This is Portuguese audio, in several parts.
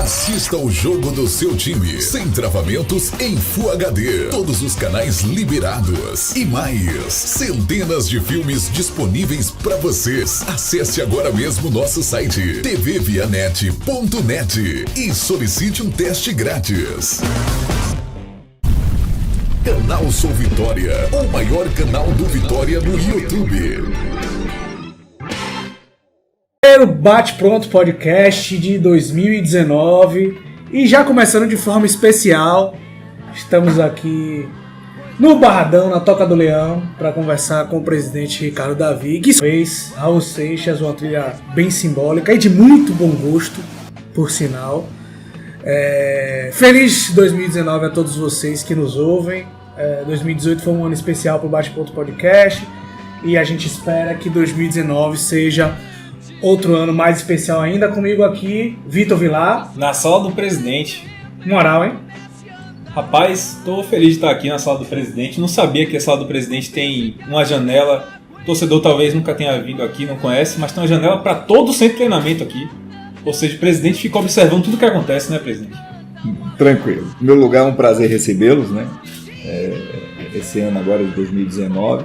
Assista o jogo do seu time, sem travamentos, em Full HD. Todos os canais liberados. E mais, centenas de filmes disponíveis para vocês. Acesse agora mesmo nosso site tvvianet.net e solicite um teste grátis. Canal Sou Vitória, o maior canal do Vitória no YouTube. O Bate Pronto Podcast de 2019 e já começando de forma especial, estamos aqui no Barradão, na Toca do Leão, para conversar com o presidente Ricardo Davi, que fez Raul Seixas, uma trilha bem simbólica e de muito bom gosto, por sinal. Feliz 2019 a todos vocês que nos ouvem. 2018 foi um ano especial para o Bate Pronto Podcast e a gente espera que 2019 seja outro ano mais especial ainda. Comigo aqui, Vitor Vilar. Na sala do presidente. Moral, hein? Rapaz, tô feliz de estar aqui na sala do presidente. Não sabia que a sala do presidente tem uma janela. O torcedor talvez nunca tenha vindo aqui, não conhece, mas tem uma janela para todo o centro de treinamento aqui. Ou seja, o presidente fica observando tudo que acontece, né, presidente? Tranquilo. Meu lugar é um prazer recebê-los, né? Esse ano agora de 2019.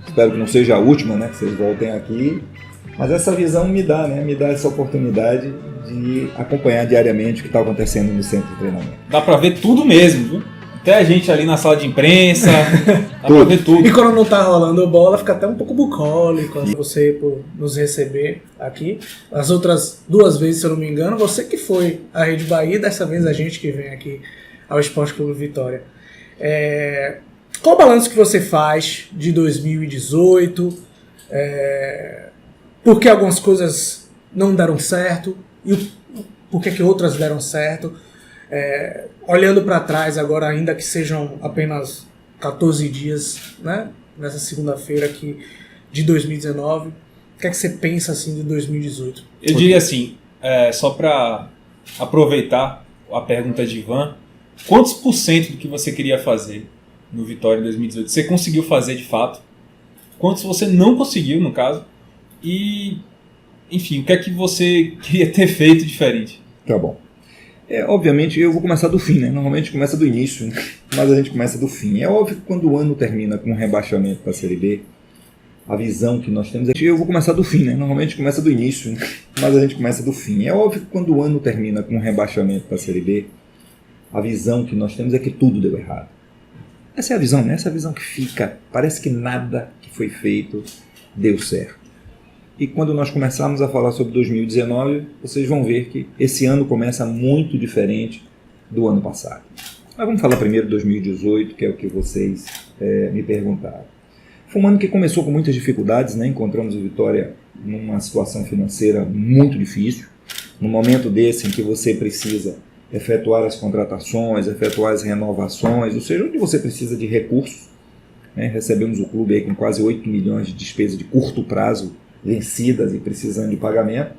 Espero que não seja a última, né? Que vocês voltem aqui. Mas essa visão me dá essa oportunidade de acompanhar diariamente o que está acontecendo no centro de treinamento. Dá para ver tudo mesmo, viu? Até a gente ali na sala de imprensa, dá para ver tudo. E quando não tá rolando bola, fica até um pouco bucólico você por nos receber aqui. As outras duas vezes, se eu não me engano, você que foi à Rede Bahia, dessa vez a gente que vem aqui ao Esporte Clube Vitória. Qual o balanço que você faz de 2018? Por que algumas coisas não deram certo e por que outras deram certo? Olhando para trás agora, ainda que sejam apenas 14 dias, né, nessa segunda-feira aqui de 2019, o que é que você pensa assim de 2018? Eu diria assim, só para aproveitar a pergunta de Ivan, quantos por cento do que você queria fazer no Vitória em 2018 você conseguiu fazer de fato? Quantos você não conseguiu, no caso? E, enfim, o que é que você queria ter feito diferente? Tá bom. Obviamente, eu vou começar do fim, né? Normalmente começa do início, né? Mas a gente começa do fim. É óbvio que quando o ano termina com um rebaixamento para a Série B, a visão que nós temos é que eu vou começar do fim, né? Normalmente começa do início, né? Mas a gente começa do fim. É óbvio que quando o ano termina com um rebaixamento para a Série B, a visão que nós temos é que tudo deu errado. Essa é a visão, né? Essa é a visão que fica. Parece que nada que foi feito deu certo. E quando nós começarmos a falar sobre 2019, vocês vão ver que esse ano começa muito diferente do ano passado. Mas vamos falar primeiro de 2018, que é o que vocês me perguntaram. Foi um ano que começou com muitas dificuldades, né? Encontramos o Vitória numa situação financeira muito difícil, num momento desse em que você precisa efetuar as contratações, efetuar as renovações, ou seja, onde você precisa de recursos. Né? Recebemos o clube aí com quase 8 milhões de despesas de curto prazo, vencidas e precisando de pagamento,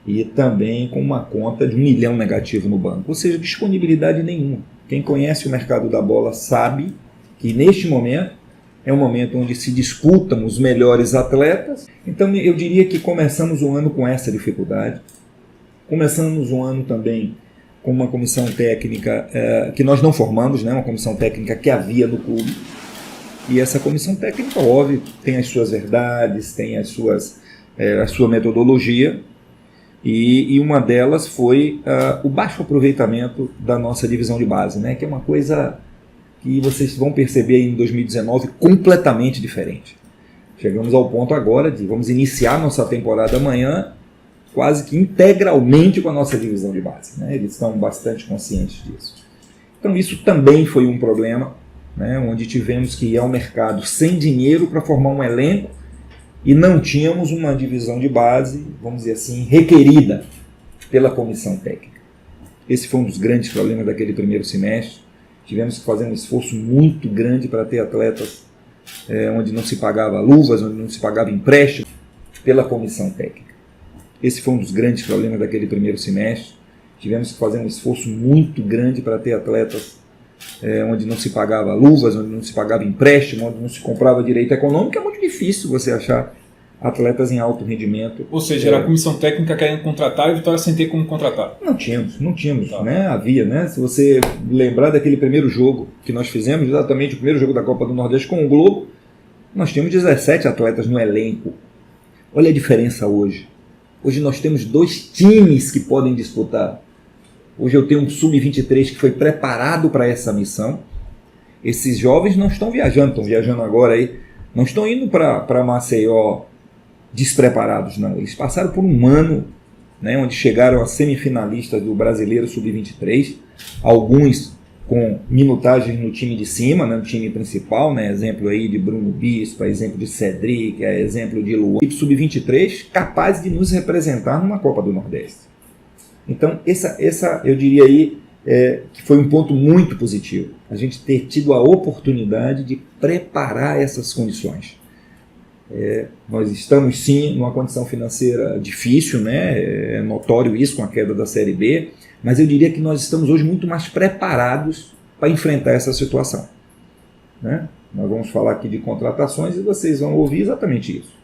e também com uma conta de 1 milhão negativo no banco, ou seja, disponibilidade nenhuma. Quem conhece o mercado da bola sabe que neste momento é um momento onde se disputam os melhores atletas. Então eu diria que começamos o ano com essa dificuldade, começamos o ano também com uma comissão técnica que nós não formamos, né? Uma comissão técnica que havia no clube. E essa comissão técnica, óbvio, tem as suas verdades, tem a sua metodologia, e uma delas foi o baixo aproveitamento da nossa divisão de base, né? Que é uma coisa que vocês vão perceber em 2019 completamente diferente. Chegamos ao ponto agora de vamos iniciar nossa temporada amanhã quase que integralmente com a nossa divisão de base, né? Eles estão bastante conscientes disso. Então isso também foi um problema, né, onde tivemos que ir ao mercado sem dinheiro para formar um elenco e não tínhamos uma divisão de base, vamos dizer assim, requerida pela comissão técnica. Esse foi um dos grandes problemas daquele primeiro semestre. Tivemos que fazer um esforço muito grande para ter atletas onde não se pagava luvas, onde não se pagava empréstimo pela comissão técnica. Esse foi um dos grandes problemas daquele primeiro semestre. Tivemos que fazer um esforço muito grande para ter atletas onde não se pagava luvas, onde não se pagava empréstimo, onde não se comprava direito econômico. É muito difícil você achar atletas em alto rendimento. Ou seja, era a comissão técnica querendo contratar e o Vitória sem ter como contratar. Não tínhamos, tá. Né? Havia, né? Se você lembrar daquele primeiro jogo que nós fizemos, exatamente o primeiro jogo da Copa do Nordeste com o Globo, nós tínhamos 17 atletas no elenco. Olha a diferença hoje. Hoje nós temos 2 times que podem disputar. Hoje eu tenho um Sub-23 que foi preparado para essa missão. Esses jovens não estão viajando agora aí, não estão indo para Maceió despreparados, não. Eles passaram por um ano, né, onde chegaram a semifinalistas do Brasileiro Sub-23, alguns com minutagem no time de cima, né, no time principal, né, exemplo aí de Bruno Bispo, exemplo de Cedric, exemplo de Luan, Sub-23 capaz de nos representar numa Copa do Nordeste. Então, essa eu diria aí que foi um ponto muito positivo, a gente ter tido a oportunidade de preparar essas condições. Nós estamos sim numa condição financeira difícil, né? É notório isso com a queda da Série B, mas eu diria que nós estamos hoje muito mais preparados para enfrentar essa situação, né? Nós vamos falar aqui de contratações e vocês vão ouvir exatamente isso.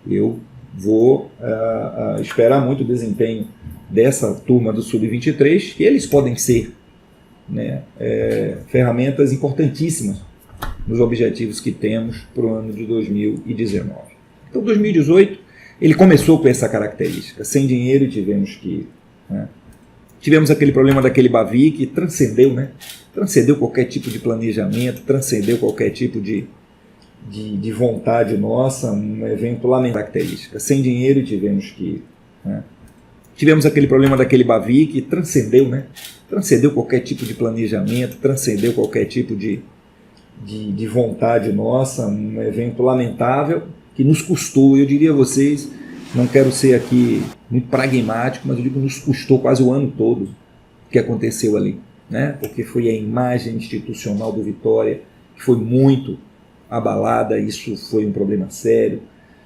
Eu vou esperar muito o desempenho dessa turma do Sub-23, que eles podem ser, né, ferramentas importantíssimas nos objetivos que temos para o ano de 2019. Então, 2018, ele começou com essa característica. Sem dinheiro tivemos que ir, né? Tivemos aquele problema daquele Bavi que transcendeu, né? Transcendeu qualquer tipo de planejamento, transcendeu qualquer tipo de vontade nossa, um evento lamentável. Característica. Sem dinheiro tivemos que ir, né? Tivemos aquele problema daquele Bavi que transcendeu, né? Transcendeu qualquer tipo de planejamento, transcendeu qualquer tipo de vontade nossa, um evento lamentável que nos custou, eu diria a vocês, não quero ser aqui muito pragmático, mas eu digo que nos custou quase o ano todo o que aconteceu ali, né? Porque foi a imagem institucional do Vitória que foi muito abalada, isso foi um problema sério,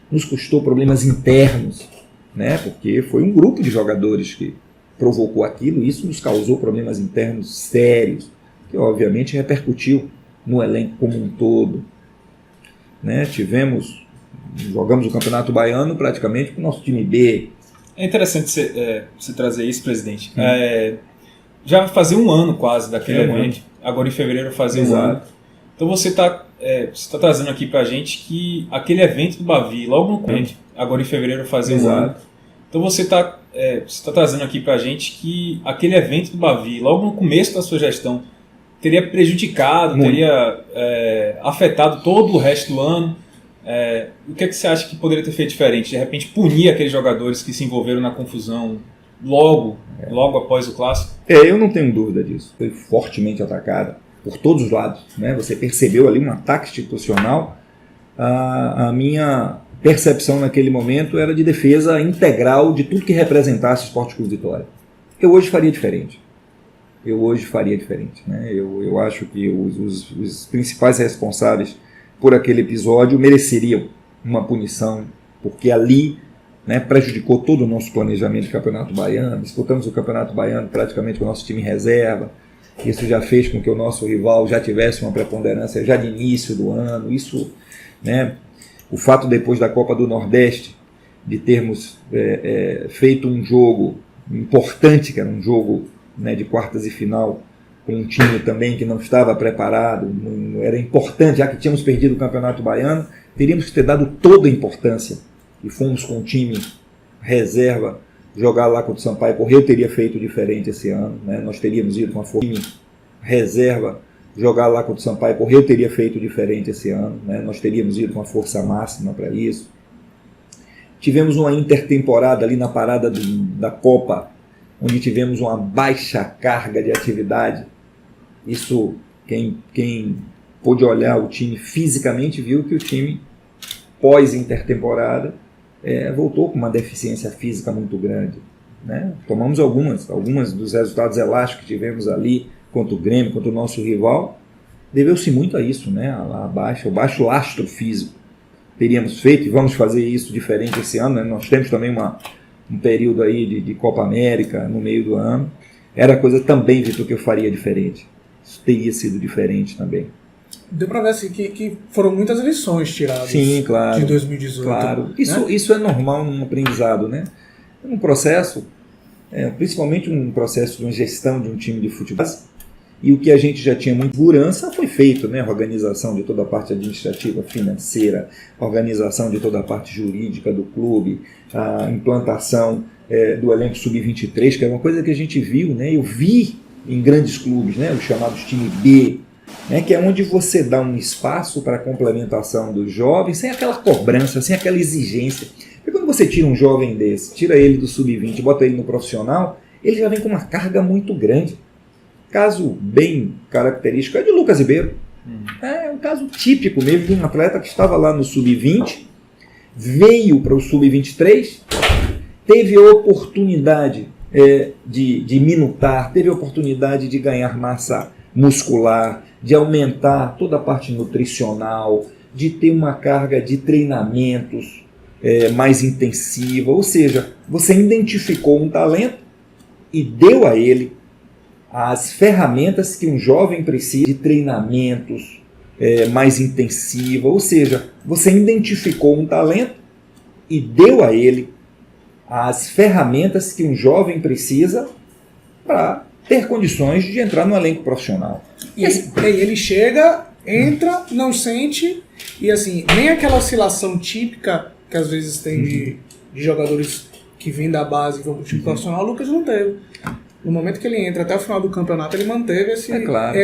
nos custou problemas internos, né? Porque foi um grupo de jogadores que provocou aquilo, e isso nos causou problemas internos sérios, que obviamente repercutiu no elenco como um todo, né? Jogamos o Campeonato Baiano praticamente com o nosso time B. É interessante você trazer isso, presidente. Já vai fazer um ano quase daquele evento, agora em fevereiro fazer um ano. Então você está trazendo aqui para a gente que aquele evento do Bavi, logo no começo, agora em fevereiro fazer um ano. Então você está trazendo aqui para a gente que aquele evento do Bavi, logo no começo da sua gestão, teria prejudicado, muito. Teria afetado todo o resto do ano. O que é que você acha que poderia ter feito diferente? De repente punir aqueles jogadores que se envolveram na confusão logo após o Clássico? Eu não tenho dúvida disso. Foi fortemente atacada por todos os lados, né? Você percebeu ali um ataque institucional. A minha percepção naquele momento era de defesa integral de tudo que representasse o Sport Clube Vitória. Eu hoje faria diferente. Né? Eu acho que os principais responsáveis por aquele episódio mereceriam uma punição, porque ali, né, prejudicou todo o nosso planejamento do Campeonato Baiano. Disputamos o Campeonato Baiano praticamente com o nosso time reserva. Isso já fez com que o nosso rival já tivesse uma preponderância já de início do ano. Isso, né, o fato depois da Copa do Nordeste de termos feito um jogo importante, que era um jogo, né, de quartas e final, com um time também que não estava preparado, era importante, já que tínhamos perdido o Campeonato Baiano, teríamos que ter dado toda a importância, e fomos com o time reserva jogar lá contra o Sampaio Corrêa. Eu teria feito diferente esse ano, né? Nós teríamos ido com a time reserva jogar lá contra o Sampaio Corrêa. Eu teria feito diferente esse ano, né? Nós teríamos ido com a força máxima para isso. Tivemos uma intertemporada ali na parada da Copa, onde tivemos uma baixa carga de atividade. Isso, quem pôde olhar o time fisicamente viu que o time, pós-intertemporada, voltou com uma deficiência física muito grande, né? Tomamos algumas dos resultados elásticos que tivemos ali contra o Grêmio, contra o nosso rival, deveu-se muito a isso, né? O baixo lastro físico. Teríamos feito e vamos fazer isso diferente esse ano, né? Nós temos também um período aí de Copa América no meio do ano. Era coisa também, Vitor, que eu faria diferente. Isso teria sido diferente também. Deu pra ver assim, que foram muitas lições tiradas Sim, claro, de 2018. Claro. Né? Isso é normal num aprendizado, né? Um processo, principalmente um processo de uma gestão de um time de futebol, e o que a gente já tinha muita segurança foi feito, né? A organização de toda a parte administrativa, financeira, a organização de toda a parte jurídica do clube, a implantação do elenco sub-23, que é uma coisa que a gente viu, né? Eu vi em grandes clubes, né? Os chamados time B, né? Que é onde você dá um espaço para a complementação dos jovens, sem aquela cobrança, sem aquela exigência. Porque quando você tira um jovem desse, tira ele do sub-20 e bota ele no profissional, ele já vem com uma carga muito grande. Caso bem característico é de Lucas Ribeiro. É um caso típico mesmo de um atleta que estava lá no sub-20, veio para o sub-23, teve a oportunidade de minutar, teve a oportunidade de ganhar massa muscular, de aumentar toda a parte nutricional, de ter uma carga de treinamentos mais intensiva. Ou seja, você identificou um talento e deu a ele as ferramentas que um jovem precisa de treinamentos mais intensiva. Ou seja, você identificou um talento e deu a ele as ferramentas que um jovem precisa para ter condições de entrar no elenco profissional. E ele chega, entra, não sente, e assim, nem aquela oscilação típica que às vezes tem de jogadores que vêm da base e vão para o time profissional, o Lucas não teve. No momento que ele entra até o final do campeonato, ele manteve claro.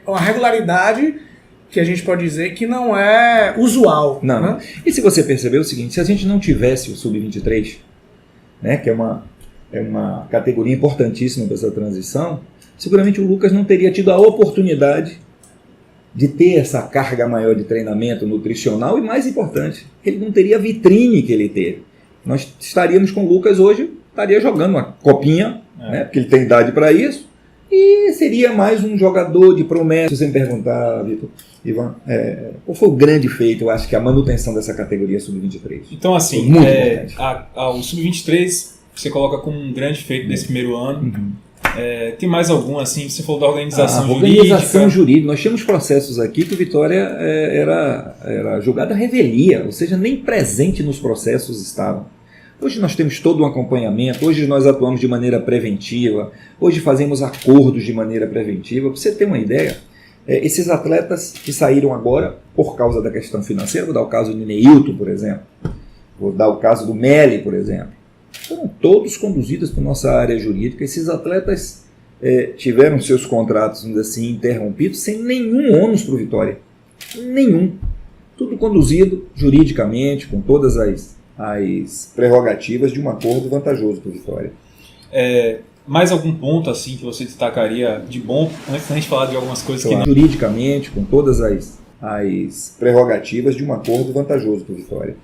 Uma regularidade que a gente pode dizer que não é usual. Não. Né? E se você perceber o seguinte, se a gente não tivesse o Sub-23, né, que é uma categoria importantíssima dessa transição, seguramente o Lucas não teria tido a oportunidade de ter essa carga maior de treinamento nutricional e, mais importante, ele não teria a vitrine que ele teve. Nós estaríamos com o Lucas hoje, estaria jogando uma copinha, né, porque ele tem idade para isso, e seria mais um jogador de promessa. Se você me perguntar, Vitor, Ivan, qual foi o grande feito, eu acho que a manutenção dessa categoria Sub-23. Então, assim, muito importante. O Sub-23 você coloca como um grande feito desse primeiro ano. Tem mais algum, assim, você falou da organização jurídica? Organização jurídica. Nós tínhamos processos aqui que o Vitória era julgado à revelia, ou seja, nem presente nos processos estavam. Hoje nós temos todo um acompanhamento, hoje nós atuamos de maneira preventiva, hoje fazemos acordos de maneira preventiva. Para você ter uma ideia, esses atletas que saíram agora por causa da questão financeira, vou dar o caso do Neilton, por exemplo, vou dar o caso do Meli, por exemplo, foram todos conduzidos por nossa área jurídica. Esses atletas tiveram seus contratos, vamos dizer assim, interrompidos sem nenhum ônus para o Vitória. Nenhum. Tudo conduzido juridicamente, com todas as prerrogativas de um acordo vantajoso para o Vitória. Mais algum ponto assim que você destacaria de bom, antes da gente falar de algumas coisas que não... Juridicamente, com todas as prerrogativas de um acordo vantajoso para o Vitória.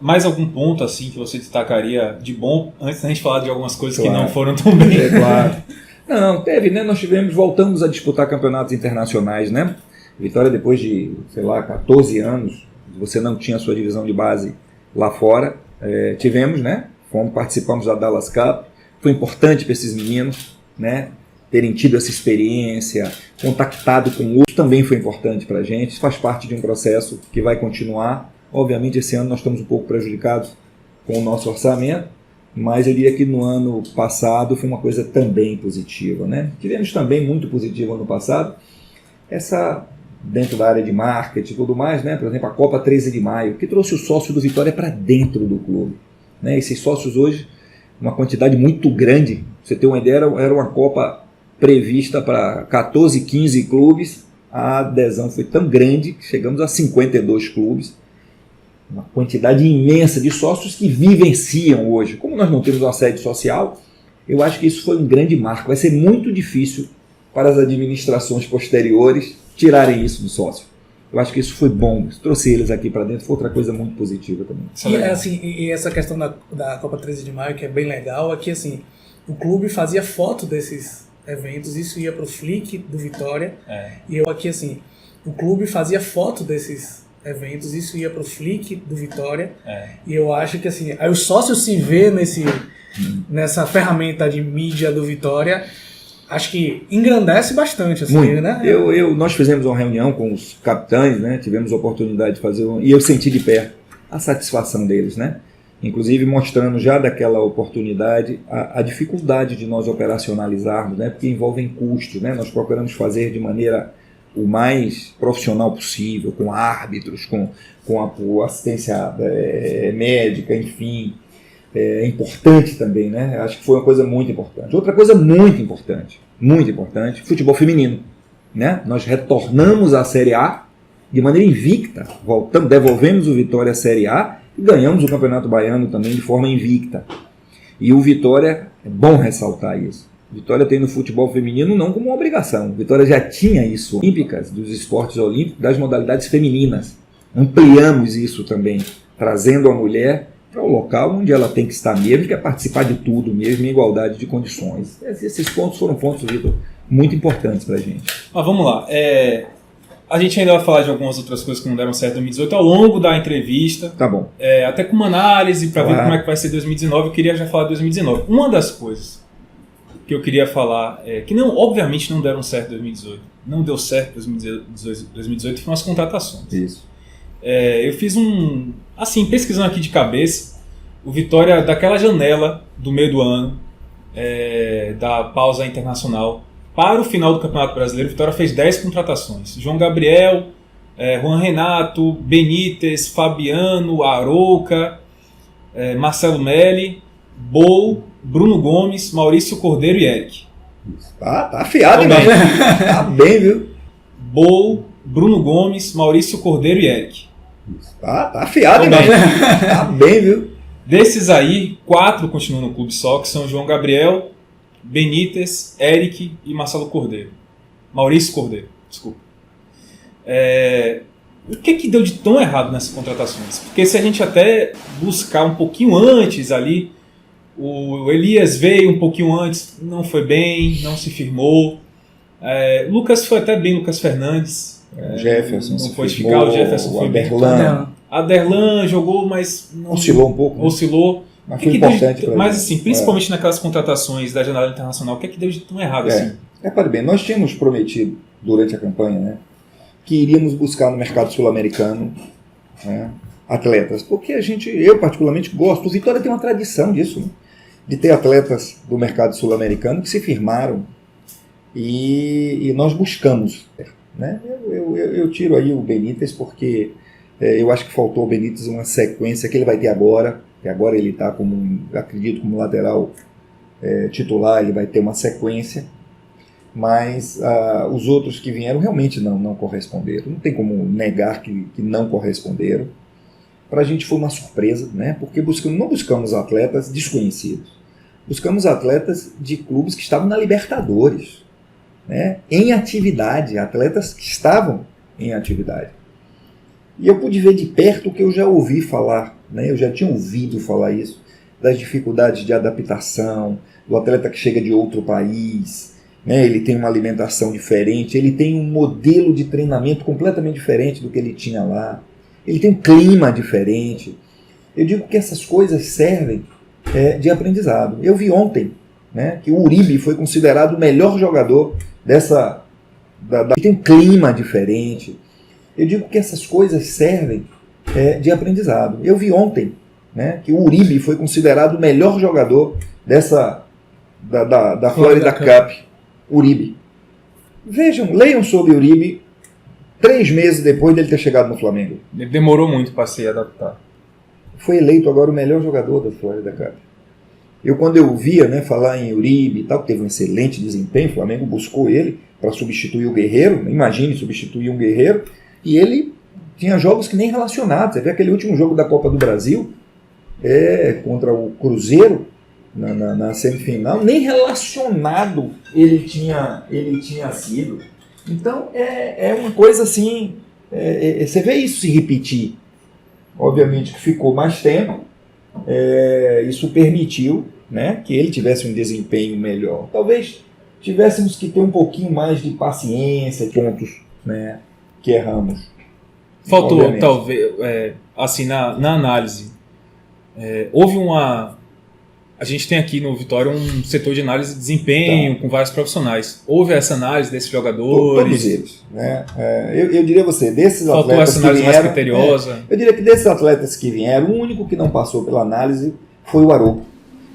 Mais algum ponto assim que você destacaria de bom, antes da gente falar de algumas coisas que não foram tão bem? Claro. Não, teve, né? Nós voltamos a disputar campeonatos internacionais, né? Vitória, depois de, 14 anos, você não tinha a sua divisão de base lá fora, tivemos, né? Participamos da Dallas Cup, foi importante para esses meninos, né? Terem tido essa experiência, contactado com outros, também foi importante para a gente, faz parte de um processo que vai continuar. Obviamente esse ano nós estamos um pouco prejudicados com o nosso orçamento, mas eu diria que no ano passado foi uma coisa também positiva, né? Tivemos também muito positivo ano passado, dentro da área de marketing e tudo mais, né? Por exemplo, a Copa 13 de Maio, que trouxe o sócio do Vitória para dentro do clube, né? Esses sócios hoje, uma quantidade muito grande, pra você ter uma ideia, era uma Copa prevista para 14, 15 clubes, a adesão foi tão grande que chegamos a 52 clubes, uma quantidade imensa de sócios que vivenciam hoje. Como nós não temos uma sede social, eu acho que isso foi um grande marco. Vai ser muito difícil para as administrações posteriores tirarem isso do sócio. Eu acho que isso foi bom. Trouxe eles aqui para dentro, foi outra coisa muito positiva também. E essa questão da Copa 13 de Maio, que é bem legal, é que assim, o clube fazia foto desses eventos, isso ia para o Flick do Vitória. E eu aqui assim, o clube fazia foto desses eventos, isso ia para o Flick do Vitória. E eu acho que assim, aí o sócio se vê nessa ferramenta de mídia do Vitória, acho que engrandece bastante, assim, Muito. né? Nós fizemos uma reunião com os capitães, né? Tivemos a oportunidade de fazer e eu senti de perto a satisfação deles, né? Inclusive mostrando já daquela oportunidade a dificuldade de nós operacionalizarmos, né? Porque envolvem custos, né? Nós procuramos fazer de maneira o mais profissional possível, com árbitros, com a assistência médica, enfim. É importante também, né? Acho que foi uma coisa muito importante. Outra coisa muito importante, futebol feminino, né? Nós retornamos à Série A de maneira invicta, devolvemos o Vitória à Série A e ganhamos o Campeonato Baiano também de forma invicta. E o Vitória, é bom ressaltar isso, o Vitória tem no futebol feminino não como uma obrigação, o Vitória já tinha isso, olímpicas, dos esportes olímpicos, das modalidades femininas. Ampliamos isso também, trazendo a mulher para o local onde ela tem que estar mesmo, que é participar de tudo mesmo, em igualdade de condições. Esses pontos foram pontos, Vitor, muito importantes para a gente. Mas vamos lá. A gente ainda vai falar de algumas outras coisas que não deram certo em 2018 ao longo da entrevista. Tá bom. Até com uma análise para ver como é que vai ser 2019. Eu queria já falar de 2019. Uma das coisas que eu queria falar que não, obviamente não deram certo em 2018. Não deu certo em 2018 foram as contratações. Isso. Eu fiz pesquisando aqui de cabeça, o Vitória, daquela janela do meio do ano, da pausa internacional, para o final do Campeonato Brasileiro, o Vitória fez 10 contratações. João Gabriel, Juan Renato, Benítez, Fabiano, Arouca, Marcelo Melli, Bol, Bruno Gomes, Maurício Cordeiro e Eric. Tá afiado, né? Tá bem, viu? Bol, Bruno Gomes, Maurício Cordeiro e Eric. Tá afiado, né? Tá bem, viu? Desses aí, 4 continuam no clube só, que são João Gabriel, Benítez, Eric e Marcelo Cordeiro. Maurício Cordeiro, desculpa. O que deu de tão errado nessas contratações? Porque se a gente até buscar um pouquinho antes ali, o Elias veio um pouquinho antes, não foi bem, não se firmou. Lucas foi até bem, Lucas Fernandes. Jefferson não foi eficaz, o Jefferson foi bem. Aderlan jogou, mas não oscilou um pouco. Né? Oscilou. Mas foi importante para Mas assim, principalmente naquelas contratações da janela internacional, o que deu de tão errado assim? Repare bem, nós tínhamos prometido durante a campanha, né, que iríamos buscar no mercado sul-americano, né, atletas, porque eu particularmente gosto. O Vitória tem uma tradição disso, né, de ter atletas do mercado sul-americano que se firmaram e nós buscamos, né? Eu tiro aí o Benítez porque eu acho que faltou ao Benítez uma sequência que ele vai ter agora, que agora ele está acredito como lateral titular, ele vai ter uma sequência, mas os outros que vieram realmente não corresponderam, não tem como negar que não corresponderam. Para a gente foi uma surpresa, né? Porque não buscamos atletas desconhecidos, buscamos atletas de clubes que estavam na Libertadores, né? Em atividade, atletas que estavam em atividade. E eu pude ver de perto o que eu já ouvi falar, né? Eu já tinha ouvido falar isso, das dificuldades de adaptação, do atleta que chega de outro país, né? Ele tem uma alimentação diferente, ele tem um modelo de treinamento completamente diferente do que ele tinha lá, ele tem um clima diferente. Eu digo que essas coisas servem de aprendizado. Eu vi ontem, né, que o Uribe foi considerado o melhor jogador que tem um clima diferente. Eu digo que essas coisas servem de aprendizado. Eu vi ontem, né, que o Uribe foi considerado o melhor jogador da Florida Cup. Uribe. Vejam, leiam sobre o Uribe 3 meses depois dele ter chegado no Flamengo. Ele demorou muito para se adaptar. Foi eleito agora o melhor jogador da Florida Cup. Quando eu via, né, falar em Uribe e tal, que teve um excelente desempenho, o Flamengo buscou ele para substituir o Guerreiro, imagine substituir um Guerreiro, e ele tinha jogos que nem relacionados. Você vê aquele último jogo da Copa do Brasil, contra o Cruzeiro, na semifinal, nem relacionado ele tinha sido. Então é uma coisa assim, você vê isso se repetir. Obviamente que ficou mais tempo, isso permitiu, né, que ele tivesse um desempenho melhor. Talvez tivéssemos que ter um pouquinho mais de paciência, pontos, né, que erramos. Faltou, obviamente. Talvez, assim, na análise, houve uma... a gente tem aqui no Vitória um setor de análise de desempenho com vários profissionais. Houve essa análise desses jogadores? Todos eles. Né? Eu diria a você, desses Faltou atletas essa análise que vieram, mais criteriosa? eu diria que desses atletas que vieram, o único que não passou pela análise foi o Arouca.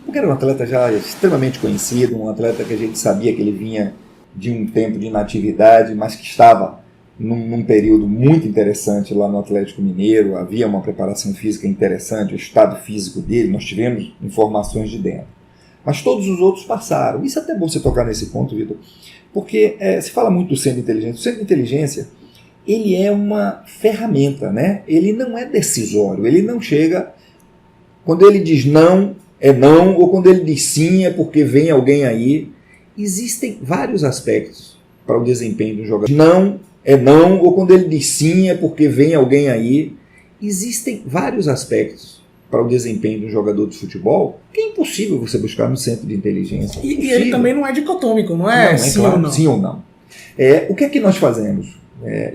Porque era um atleta já extremamente conhecido, um atleta que a gente sabia que ele vinha de um tempo de inatividade, mas que estava num período muito interessante lá no Atlético Mineiro, havia uma preparação física interessante, o estado físico dele, nós tivemos informações de dentro. Mas todos os outros passaram. Isso é até bom você tocar nesse ponto, Vitor, porque se fala muito do centro de inteligência. O centro de inteligência, ele é uma ferramenta, né? Ele não é decisório, ele não chega... Quando ele diz não, é não, ou quando ele diz sim, é porque vem alguém aí. Existem vários aspectos para o desempenho do jogador. Não é não, ou quando ele diz sim, é porque vem alguém aí. Existem vários aspectos para o desempenho de um jogador de futebol que é impossível você buscar no centro de inteligência. E ele também não é dicotômico, não é? Não, sim, claro, ou não? Sim ou não. O que é que nós fazemos?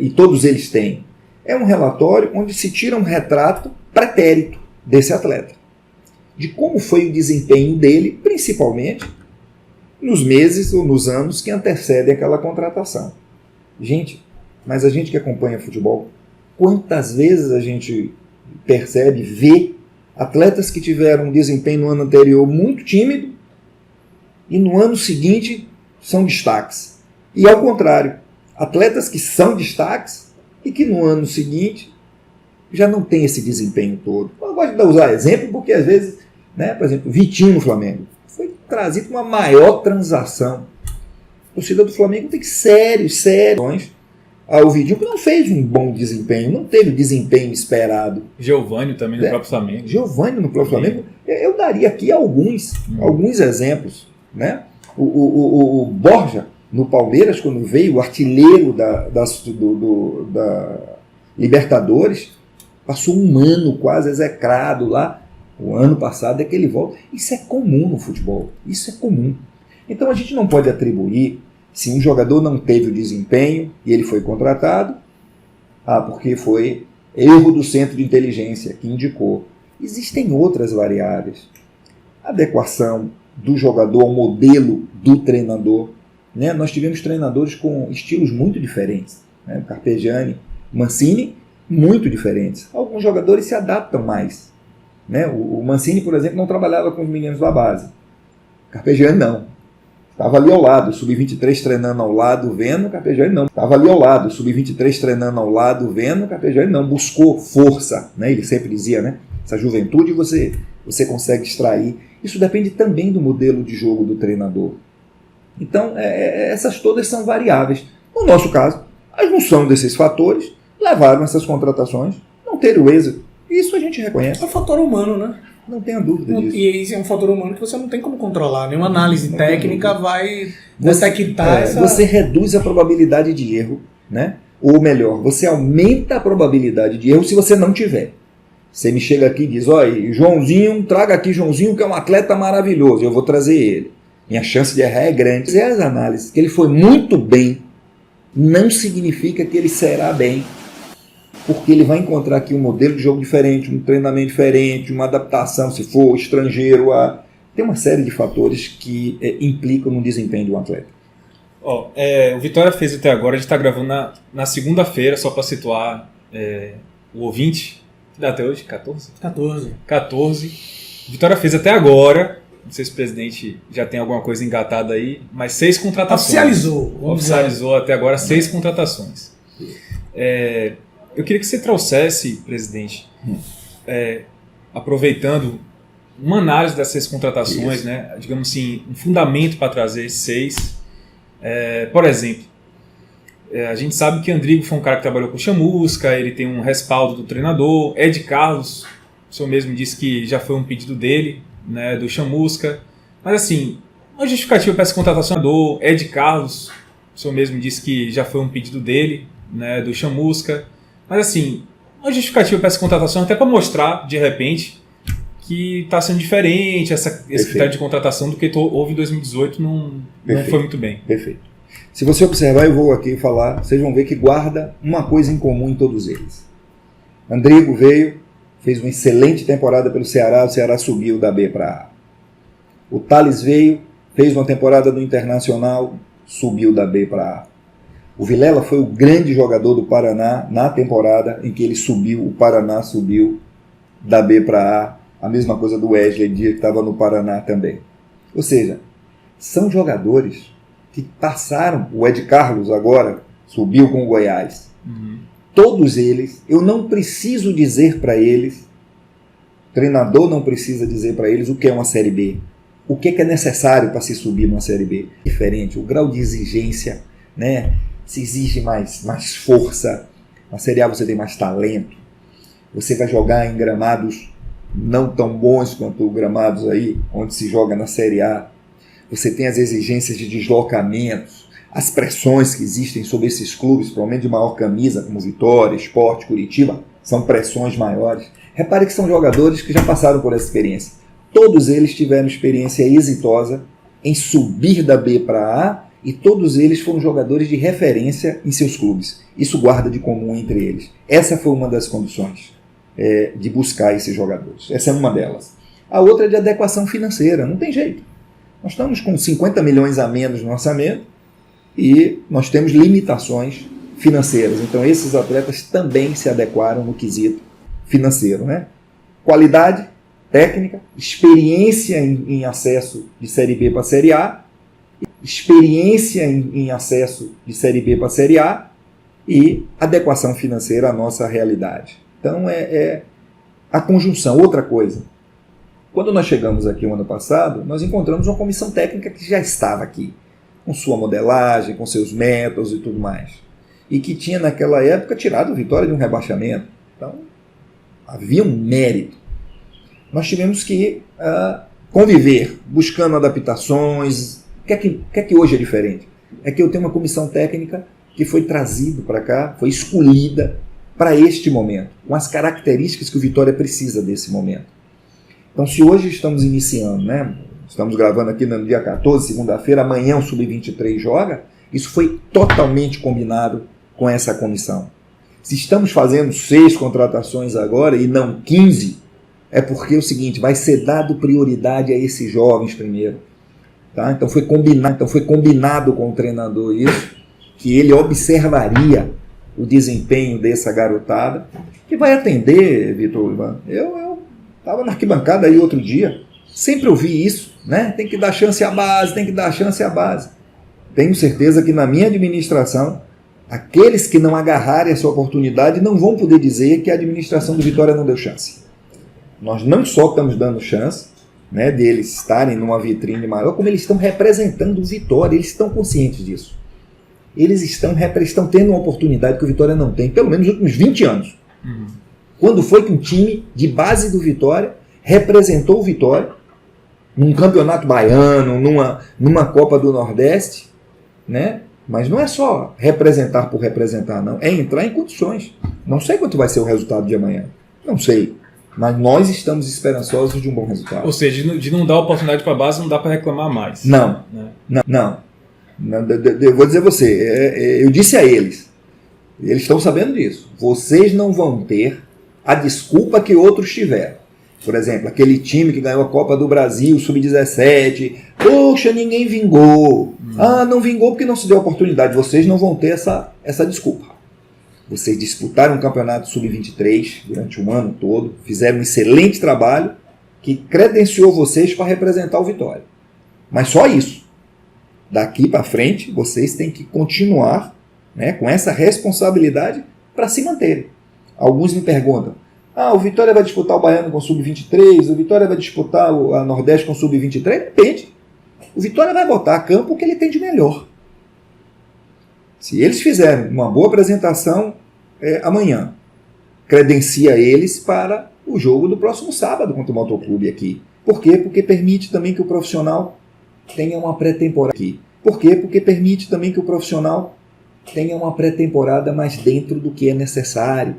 E todos eles têm. É um relatório onde se tira um retrato pretérito desse atleta, de como foi o desempenho dele, principalmente nos meses ou nos anos que antecedem aquela contratação. Gente, mas a gente que acompanha futebol, quantas vezes a gente percebe, vê atletas que tiveram um desempenho no ano anterior muito tímido e no ano seguinte são destaques. E ao contrário, atletas que são destaques e que no ano seguinte já não tem esse desempenho todo. Eu gosto de usar exemplo porque às vezes, né, por exemplo, Vitinho no Flamengo foi trazido uma maior transação. A torcida do Flamengo tem sérios ao Vitinho, que não fez um bom desempenho, não teve o desempenho esperado. Giovânio também no próprio Flamengo. Giovânio no próprio Flamengo, eu daria aqui alguns exemplos. Né? O Borja, no Palmeiras, quando veio, o artilheiro da Libertadores, passou um ano quase execrado lá. O ano passado é que ele volta. Isso é comum no futebol. Isso é comum. Então a gente não pode atribuir, se um jogador não teve o desempenho e ele foi contratado, porque foi erro do centro de inteligência que indicou. Existem outras variáveis. Adequação do jogador ao modelo do treinador. Né? Nós tivemos treinadores com estilos muito diferentes. Né? Carpegiani, Mancini, muito diferentes. Alguns jogadores se adaptam mais. Né? O Mancini, por exemplo, não trabalhava com os meninos da base. Carpegiani não. Estava ali ao lado, Sub-23 treinando ao lado, vendo, Carpegiani não. Estava ali ao lado, Sub-23 treinando ao lado, vendo, Carpegiani não. Buscou força, né? Ele sempre dizia, né? Essa juventude você consegue extrair. Isso depende também do modelo de jogo do treinador. Então, essas todas são variáveis. No nosso caso, a junção desses fatores levaram essas contratações a não ter o êxito. Isso a gente reconhece. É um fator humano, né? Não tenha dúvida disso. E isso é um fator humano que você não tem como controlar. Nenhuma análise técnica vai detectar essa... Você reduz a probabilidade de erro, né? Ou melhor, você aumenta a probabilidade de erro se você não tiver. Você me chega aqui e diz, olha, Joãozinho, traga aqui Joãozinho, que é um atleta maravilhoso, eu vou trazer ele. Minha chance de errar é grande. Se as análises que ele foi muito bem, não significa que ele será bem. Porque ele vai encontrar aqui um modelo de jogo diferente, um treinamento diferente, uma adaptação, se for estrangeiro. Tem uma série de fatores que implicam no desempenho de um atleta. O Vitória fez até agora, a gente está gravando na segunda-feira, só para situar o ouvinte. Que data é hoje? 14? 14. Vitória fez até agora, não sei se o presidente já tem alguma coisa engatada aí, mas 6 contratações. Oficializou até agora 6 contratações. Eu queria que você trouxesse, presidente, aproveitando uma análise das 6 contratações, né, digamos assim, um fundamento para trazer esses 6. Por exemplo, a gente sabe que Andrigo foi um cara que trabalhou com o Chamusca, ele tem um respaldo do treinador. Ed Carlos, o senhor mesmo disse que já foi um pedido dele, né, do Chamusca. Mas assim, uma justificativa para essa contratação do Ed Carlos, o senhor mesmo disse que já foi um pedido dele, né, do Chamusca. Mas assim, uma justificativa para essa contratação até para mostrar, de repente, que está sendo diferente esse critério de contratação do que houve em 2018, não foi muito bem. Perfeito. Se você observar, eu vou aqui falar, vocês vão ver que guarda uma coisa em comum em todos eles. Andrigo veio, fez uma excelente temporada pelo Ceará, o Ceará subiu da B para A. O Thales veio, fez uma temporada no Internacional, subiu da B para A. O Vilela foi o grande jogador do Paraná na temporada em que ele subiu, o Paraná subiu da B para A. A mesma coisa do Wesley Dia, que estava no Paraná também. Ou seja, são jogadores que passaram, o Ed Carlos agora subiu com o Goiás. Todos eles, eu não preciso dizer para eles, o treinador não precisa dizer para eles o que é uma Série B. O que é necessário para se subir numa Série B? Diferente, o grau de exigência, né? Se exige mais força. Na Série A você tem mais talento. Você vai jogar em gramados não tão bons quanto gramados aí, onde se joga na Série A. Você tem as exigências de deslocamentos, as pressões que existem sobre esses clubes, provavelmente de maior camisa, como Vitória, Sport, Curitiba, são pressões maiores. Repare que são jogadores que já passaram por essa experiência. Todos eles tiveram experiência exitosa em subir da B para A e todos eles foram jogadores de referência em seus clubes. Isso guarda de comum entre eles. Essa foi uma das condições de buscar esses jogadores. Essa é uma delas. A outra é de adequação financeira. Não tem jeito. Nós estamos com 50 milhões a menos no orçamento e nós temos limitações financeiras. Então esses atletas também se adequaram no quesito financeiro, né? Qualidade técnica, experiência em acesso de Série B para Série A, experiência em acesso de Série B para Série A e adequação financeira à nossa realidade. Então é a conjunção. Outra coisa, quando nós chegamos aqui o ano passado, nós encontramos uma comissão técnica que já estava aqui, com sua modelagem, com seus métodos e tudo mais, e que tinha naquela época tirado o Vitória de um rebaixamento. Então havia um mérito. Nós tivemos que conviver, buscando adaptações. O que é que hoje é diferente? É que eu tenho uma comissão técnica que foi trazida para cá, foi escolhida para este momento, com as características que o Vitória precisa desse momento. Então, se hoje estamos iniciando, né? Estamos gravando aqui no dia 14, segunda-feira, amanhã o Sub-23 joga, isso foi totalmente combinado com essa comissão. Se estamos fazendo 6 contratações agora e não 15, é porque é o seguinte, vai ser dado prioridade a esses jovens primeiro. Tá? Então foi combinado com o treinador isso, que ele observaria o desempenho dessa garotada, que vai atender, Vitor Ivan. Eu estava na arquibancada aí outro dia, sempre ouvi isso, né? Tem que dar chance à base, tem que dar chance à base. Tenho certeza que na minha administração, aqueles que não agarrarem essa oportunidade não vão poder dizer que a administração do Vitória não deu chance. Nós não só estamos dando chance, né, deles estarem numa vitrine maior, como eles estão representando o Vitória, eles estão conscientes disso. Eles estão tendo uma oportunidade que o Vitória não tem, pelo menos nos últimos 20 anos. Quando foi que um time de base do Vitória representou o Vitória num campeonato baiano, numa Copa do Nordeste, né? Mas não é só representar por representar, não. É entrar em condições. Não sei quanto vai ser o resultado de amanhã. Não sei. Mas nós estamos esperançosos de um bom resultado. Ou seja, de não dar oportunidade para a base, não dá para reclamar mais. Não. Né? Não. Eu vou dizer a você, eu disse a eles estão sabendo disso. Vocês não vão ter a desculpa que outros tiveram. Por exemplo, aquele time que ganhou a Copa do Brasil, Sub-17, poxa, ninguém vingou. Não vingou porque não se deu oportunidade. Vocês não vão ter essa desculpa. Vocês disputaram o campeonato Sub-23 durante um ano todo, fizeram um excelente trabalho que credenciou vocês para representar o Vitória. Mas só isso. Daqui para frente, vocês têm que continuar, né, com essa responsabilidade para se manterem. Alguns me perguntam, o Vitória vai disputar o Baiano com Sub-23, o Vitória vai disputar a Nordeste com Sub-23? Depende. O Vitória vai botar a campo o que ele tem de melhor. Se eles fizerem uma boa apresentação amanhã, credencia eles para o jogo do próximo sábado contra o Motoclube aqui. Por quê? Porque permite também que o profissional tenha uma pré-temporada aqui. Por quê? Porque permite também que o profissional tenha uma pré-temporada mais dentro do que é necessário.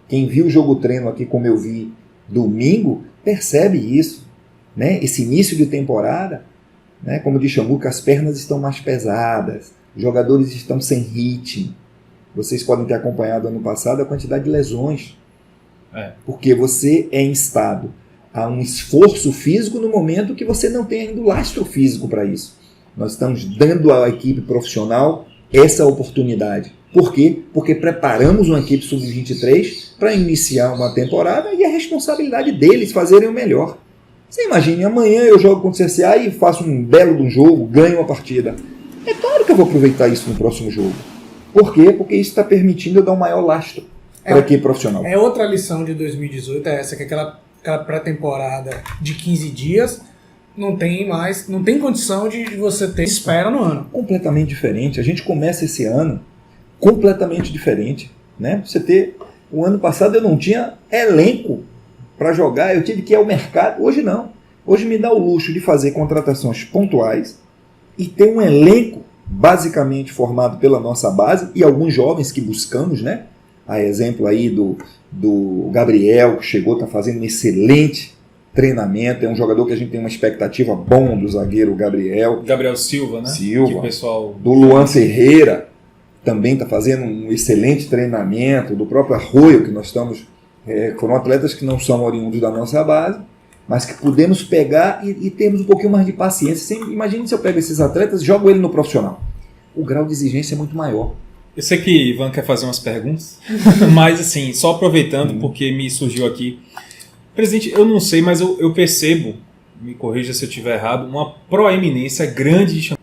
Quem viu o jogo-treino aqui, como eu vi domingo, percebe isso. Né? Esse início de temporada, né? Como diz Chamuca, as pernas estão mais pesadas, os jogadores estão sem ritmo. Vocês podem ter acompanhado ano passado a quantidade de lesões. Porque você é instado a um esforço físico no momento que você não tem ainda o lastro físico para isso. Nós estamos dando à equipe profissional essa oportunidade. Por quê? Porque preparamos uma equipe sub-23 para iniciar uma temporada e a responsabilidade deles fazerem o melhor. Você imagine, amanhã eu jogo contra o CSA e faço um belo de um jogo, ganho uma partida. É claro que eu vou aproveitar isso no próximo jogo. Por quê? Porque isso está permitindo eu dar um maior lastro para a equipe profissional. É outra lição de 2018, é essa, que aquela pré-temporada de 15 dias não tem condição de você ter espera no ano. Completamente diferente. A gente começa esse ano completamente diferente, né? O ano passado eu não tinha elenco para jogar, eu tive que ir ao mercado. Hoje não. Hoje me dá o luxo de fazer contratações pontuais e ter um elenco basicamente formado pela nossa base e alguns jovens que buscamos, né? A exemplo aí do Gabriel, que chegou, está fazendo um excelente treinamento, é um jogador que a gente tem uma expectativa bom do zagueiro Gabriel. Gabriel Silva, né? Silva. Que o pessoal... Do Luan Ferreira, também está fazendo um excelente treinamento, do próprio Arroio, que nós estamos... foram atletas que não são oriundos da nossa base, mas que podemos pegar e termos um pouquinho mais de paciência. Imagine se eu pego esses atletas e jogo ele no profissional. O grau de exigência é muito maior. Eu sei que Ivan quer fazer umas perguntas, mas assim, só aproveitando, porque me surgiu aqui. Presidente, eu não sei, mas eu percebo, me corrija se eu estiver errado, uma proeminência grande de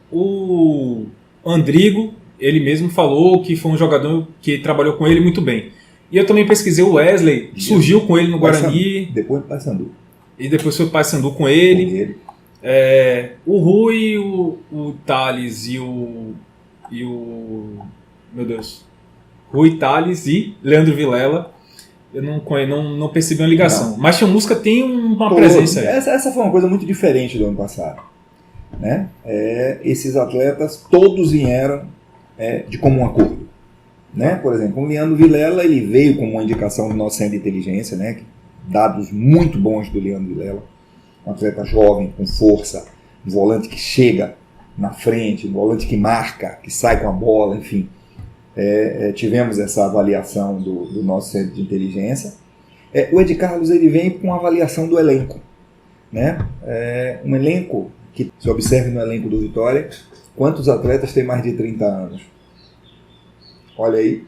o Andrigo, ele mesmo falou que foi um jogador que trabalhou com ele muito bem. E eu também pesquisei o Wesley, surgiu com ele no Guarani. Depois do Paysandu. E depois foi o Paysandu com ele. O Rui, o Thales e o... Meu Deus. Rui Thales e Leandro Vilela. Eu não percebi uma ligação. Não. Mas Chamusca tem uma presença aí. Essa foi uma coisa muito diferente do ano passado. Né? Esses atletas todos vieram de comum acordo. Né? Por exemplo, o Leandro Vilela, ele veio como uma indicação do nosso centro de inteligência, né? Dados muito bons do Leandro Vilela. Um atleta jovem, com força, um volante que chega na frente, um volante que marca, que sai com a bola, enfim. Tivemos essa avaliação do nosso centro de inteligência. O Ed Carlos, ele vem com a avaliação do elenco. Né? Um elenco que se observe no elenco do Vitória, quantos atletas têm mais de 30 anos? Olha aí.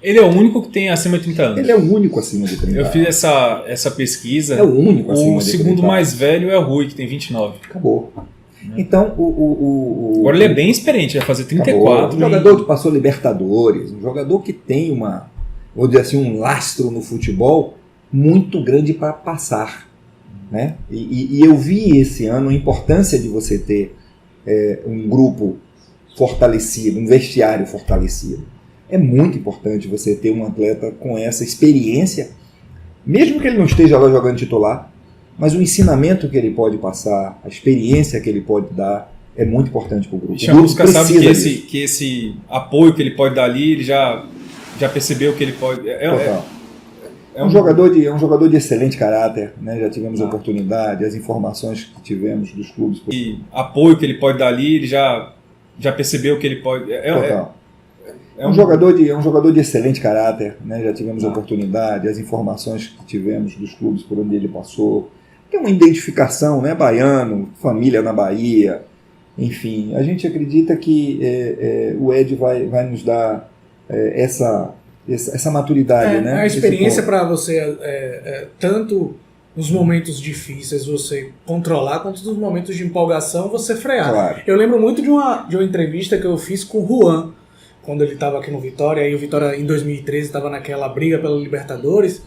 Ele é o único que tem acima de 30 anos. Ele é o único acima de 30 anos. Eu fiz essa pesquisa. É o único acima de 30 anos. O segundo mais velho é o Rui, que tem 29. Acabou. Então, agora ele é bem experiente, vai fazer 34. Um jogador que passou Libertadores, um jogador que tem vou dizer assim, um lastro no futebol muito grande para passar. Né? E eu vi esse ano a importância de você ter um grupo fortalecido, um vestiário fortalecido. É muito importante você ter um atleta com essa experiência, mesmo que ele não esteja lá jogando titular, mas o ensinamento que ele pode passar, a experiência que ele pode dar, é muito importante para o grupo. Chamusca sabe que esse apoio que ele pode dar ali, ele já percebeu que ele pode... É um jogador de excelente caráter, né? Já tivemos oportunidade, as informações que tivemos dos clubes. E apoio que ele pode dar ali, ele já percebeu que ele pode... É um jogador de excelente caráter, né? Já tivemos oportunidade, as informações que tivemos dos clubes por onde ele passou. Tem uma identificação, né? Baiano, família na Bahia, enfim. A gente acredita que o Ed vai nos dar essa maturidade, né? A experiência para você, tanto nos momentos difíceis você controlar, quanto nos momentos de empolgação você frear. Claro. Eu lembro muito de uma entrevista que eu fiz com o Juan, quando ele estava aqui no Vitória, e o Vitória em 2013 estava naquela briga pela Libertadores,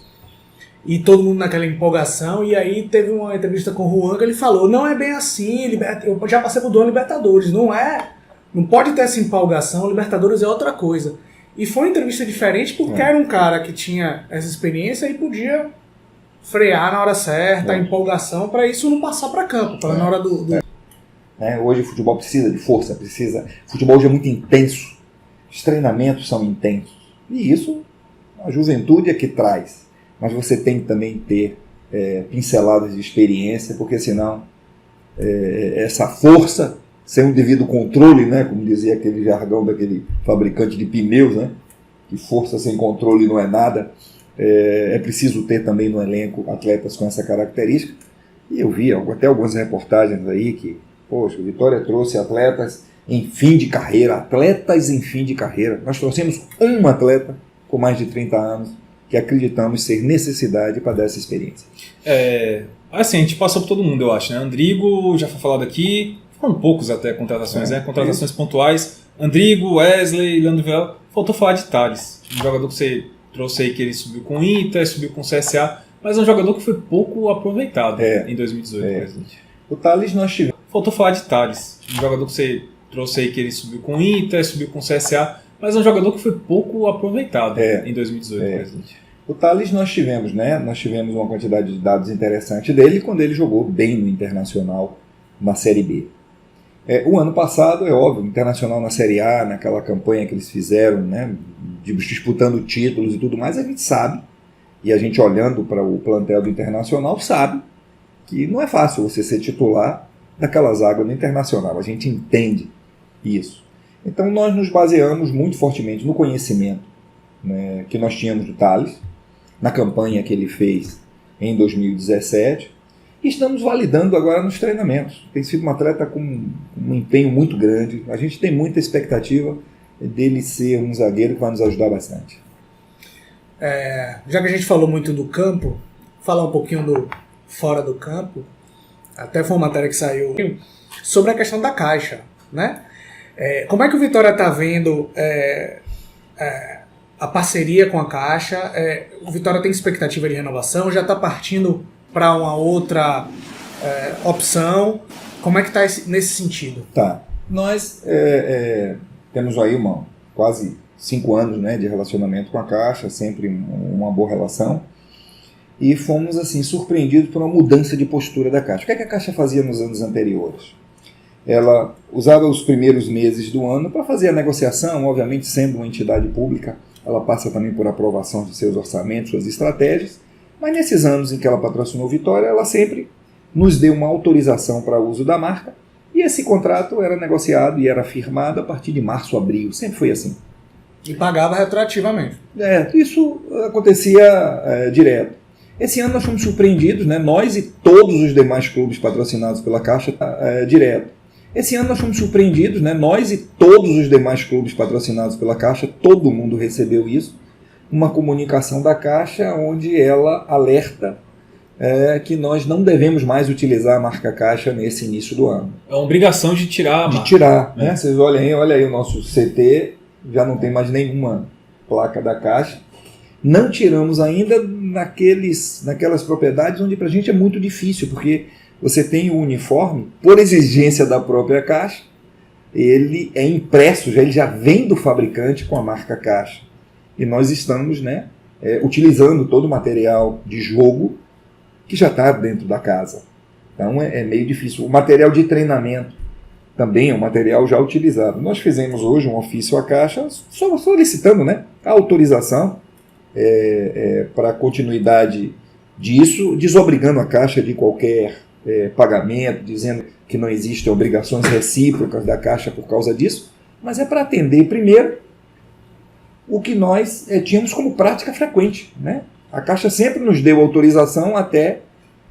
e todo mundo naquela empolgação, e aí teve uma entrevista com o Juan que ele falou, não é bem assim, eu já passei por 2 Libertadores, não pode ter essa empolgação, Libertadores é outra coisa. E foi uma entrevista diferente porque era um cara que tinha essa experiência e podia frear na hora certa, a empolgação, para isso não passar para campo, para na hora do... Hoje o futebol precisa de força, o futebol hoje é muito intenso, os treinamentos são intensos, e isso a juventude é que traz, mas você tem que também ter pinceladas de experiência, porque senão essa força, sem um devido controle, né, como dizia aquele jargão daquele fabricante de pneus, né, que força sem controle não é nada, é preciso ter também no elenco atletas com essa característica. E eu vi até algumas reportagens aí que, poxa, o Vitória trouxe atletas em fim de carreira. Nós trouxemos um atleta com mais de 30 anos que acreditamos ser necessidade para dar essa experiência. Assim, a gente passou por todo mundo, eu acho, né? Andrigo, já foi falado aqui, foram poucos até contratações, né? Contratações pontuais. Andrigo, Wesley, Leandro Vilela. Faltou falar de Thales, um jogador que você trouxe aí que ele subiu com o Inter, subiu com o CSA, mas é um jogador que foi pouco aproveitado em 2018, por exemplo. O Thales nós tivemos. Faltou falar de Thales, um jogador que você trouxe aí que ele subiu com o Inter, subiu com o CSA, mas é um jogador que foi pouco aproveitado em 2018, por exemplo. O Thales nós tivemos, né? Nós tivemos uma quantidade de dados interessante dele quando ele jogou bem no Internacional na Série B. O ano passado, é óbvio, o Internacional na Série A, naquela campanha que eles fizeram, né, disputando títulos e tudo mais, a gente sabe, e a gente olhando para o plantel do Internacional sabe que não é fácil você ser titular daquela zaga do Internacional. A gente entende isso. Então nós nos baseamos muito fortemente no conhecimento, né, que nós tínhamos do Thales, na campanha que ele fez em 2017, e estamos validando agora nos treinamentos. Tem sido um atleta com um empenho muito grande. A gente tem muita expectativa dele ser um zagueiro que vai nos ajudar bastante. Já que a gente falou muito do campo, falar um pouquinho do fora do campo. Até foi uma matéria que saiu sobre a questão da Caixa, né? Como é que o Vitória está vendo a parceria com a Caixa? O Vitória tem expectativa de renovação? Já está partindo para uma outra opção? Como é que está nesse sentido? Tá. Nós temos aí quase 5 anos, né, de relacionamento com a Caixa, sempre uma boa relação, e fomos assim surpreendidos por uma mudança de postura da Caixa. O que é que a Caixa fazia nos anos anteriores? Ela usava os primeiros meses do ano para fazer a negociação, obviamente sendo uma entidade pública, ela passa também por aprovação de seus orçamentos, suas estratégias, mas nesses anos em que ela patrocinou Vitória, ela sempre nos deu uma autorização para uso da marca, e esse contrato era negociado e era firmado a partir de março, abril, sempre foi assim. E pagava retroativamente. Isso acontecia direto. Esse ano nós fomos surpreendidos, né, nós e todos os demais clubes patrocinados pela Caixa, direto. Esse ano nós fomos surpreendidos, né, nós e todos os demais clubes patrocinados pela Caixa, todo mundo recebeu isso, uma comunicação da Caixa onde ela alerta que nós não devemos mais utilizar a marca Caixa nesse início do ano. É uma obrigação de tirar a marca. De tirar, né? Vocês olha aí o nosso CT, já não tem mais nenhuma placa da Caixa. Não tiramos ainda naquelas propriedades onde pra gente é muito difícil, porque você tem o uniforme, por exigência da própria Caixa, ele é impresso, ele já vem do fabricante com a marca Caixa. E nós estamos, né, utilizando todo o material de jogo que já está dentro da casa. Então é meio difícil. O material de treinamento também é um material já utilizado. Nós fizemos hoje um ofício à Caixa só solicitando, né, a autorização para a continuidade disso, desobrigando a Caixa de qualquer pagamento, dizendo que não existem obrigações recíprocas da Caixa por causa disso, mas é para atender primeiro o que nós tínhamos como prática frequente, né? A Caixa sempre nos deu autorização até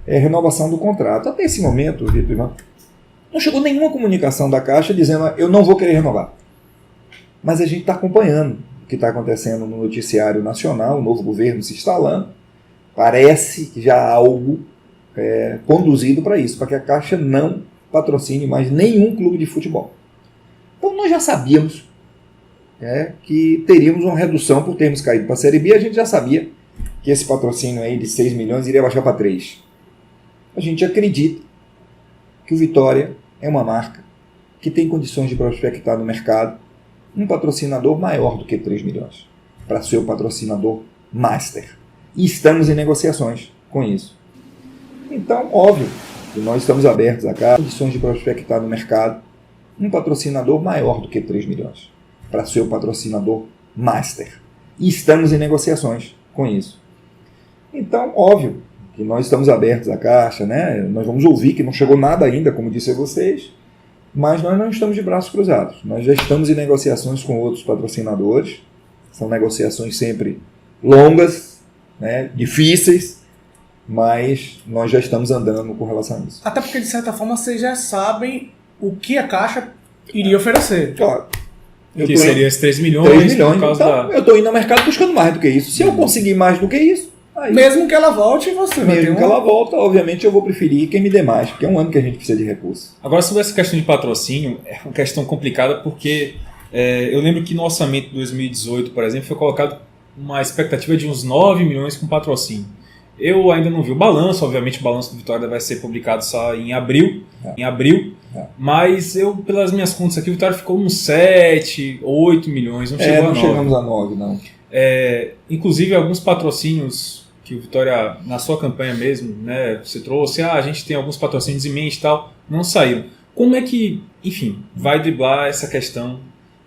renovação do contrato. Até esse momento, Vitor Ivan, não chegou nenhuma comunicação da Caixa dizendo eu não vou querer renovar. Mas a gente está acompanhando o que está acontecendo no noticiário nacional, o novo governo se instalando. Parece que já há algo conduzido para isso, para que a Caixa não patrocine mais nenhum clube de futebol. Então nós já sabíamos que teríamos uma redução por termos caído para a Série B. A gente já sabia que esse patrocínio aí de 6 milhões iria baixar para 3. A gente acredita que o Vitória é uma marca que tem condições de prospectar no mercado um patrocinador maior do que 3 milhões, para ser o patrocinador master. E estamos em negociações com isso. Então, óbvio que nós estamos abertos a condições de prospectar no mercado um patrocinador maior do que 3 milhões, para ser o patrocinador master. E estamos em negociações com isso. Então, óbvio que nós estamos abertos à Caixa, né? Nós vamos ouvir que não chegou nada ainda, como disse a vocês, mas nós não estamos de braços cruzados. Nós já estamos em negociações com outros patrocinadores. São negociações sempre longas, né, difíceis, mas nós já estamos andando com relação a isso. Até porque, de certa forma, vocês já sabem o que a Caixa iria oferecer. Claro. Que seria esses 3 milhões, 3 milhões. por causa Então, da... eu estou indo ao mercado buscando mais do que isso. Se eu conseguir mais do que isso, aí, Mesmo que ela volte, você vai ter mesmo que ela volta, obviamente eu vou preferir quem me dê mais, porque é um ano que a gente precisa de recursos. Agora, sobre essa questão de patrocínio, é uma questão complicada porque eu lembro que no orçamento de 2018, por exemplo, foi colocado uma expectativa de uns 9 milhões com patrocínio. Eu ainda não vi o balanço, obviamente o balanço do Vitória vai ser publicado só em abril, mas eu, pelas minhas contas aqui, o Vitória ficou uns 7, 8 milhões, não chegou a 9. Não chegamos a 9, não. Inclusive, alguns patrocínios que o Vitória, na sua campanha mesmo, né, você trouxe, a gente tem alguns patrocínios em mente e tal, não saíram. Como é que, enfim, vai driblar essa questão?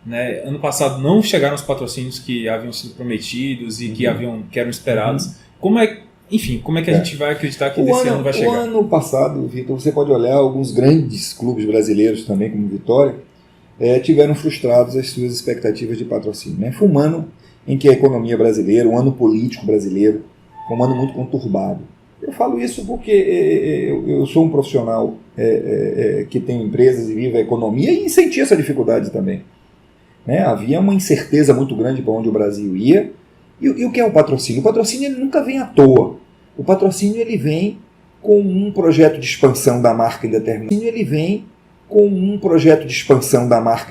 Né? Ano passado não chegaram os patrocínios que haviam sido prometidos e que eram esperados. Como é que a gente vai acreditar que desse ano vai chegar? O ano passado, Vitor, você pode olhar alguns grandes clubes brasileiros também, como Vitória, tiveram frustrados as suas expectativas de patrocínio. Né? Foi um ano em que a economia brasileira, um ano político brasileiro, foi um ano muito conturbado. Eu falo isso porque eu sou um profissional que tem empresas e vive a economia e senti essa dificuldade também. Né? Havia uma incerteza muito grande para onde o Brasil ia. E o que é o patrocínio? O patrocínio ele nunca vem à toa. O patrocínio ele vem com um projeto de expansão da marca em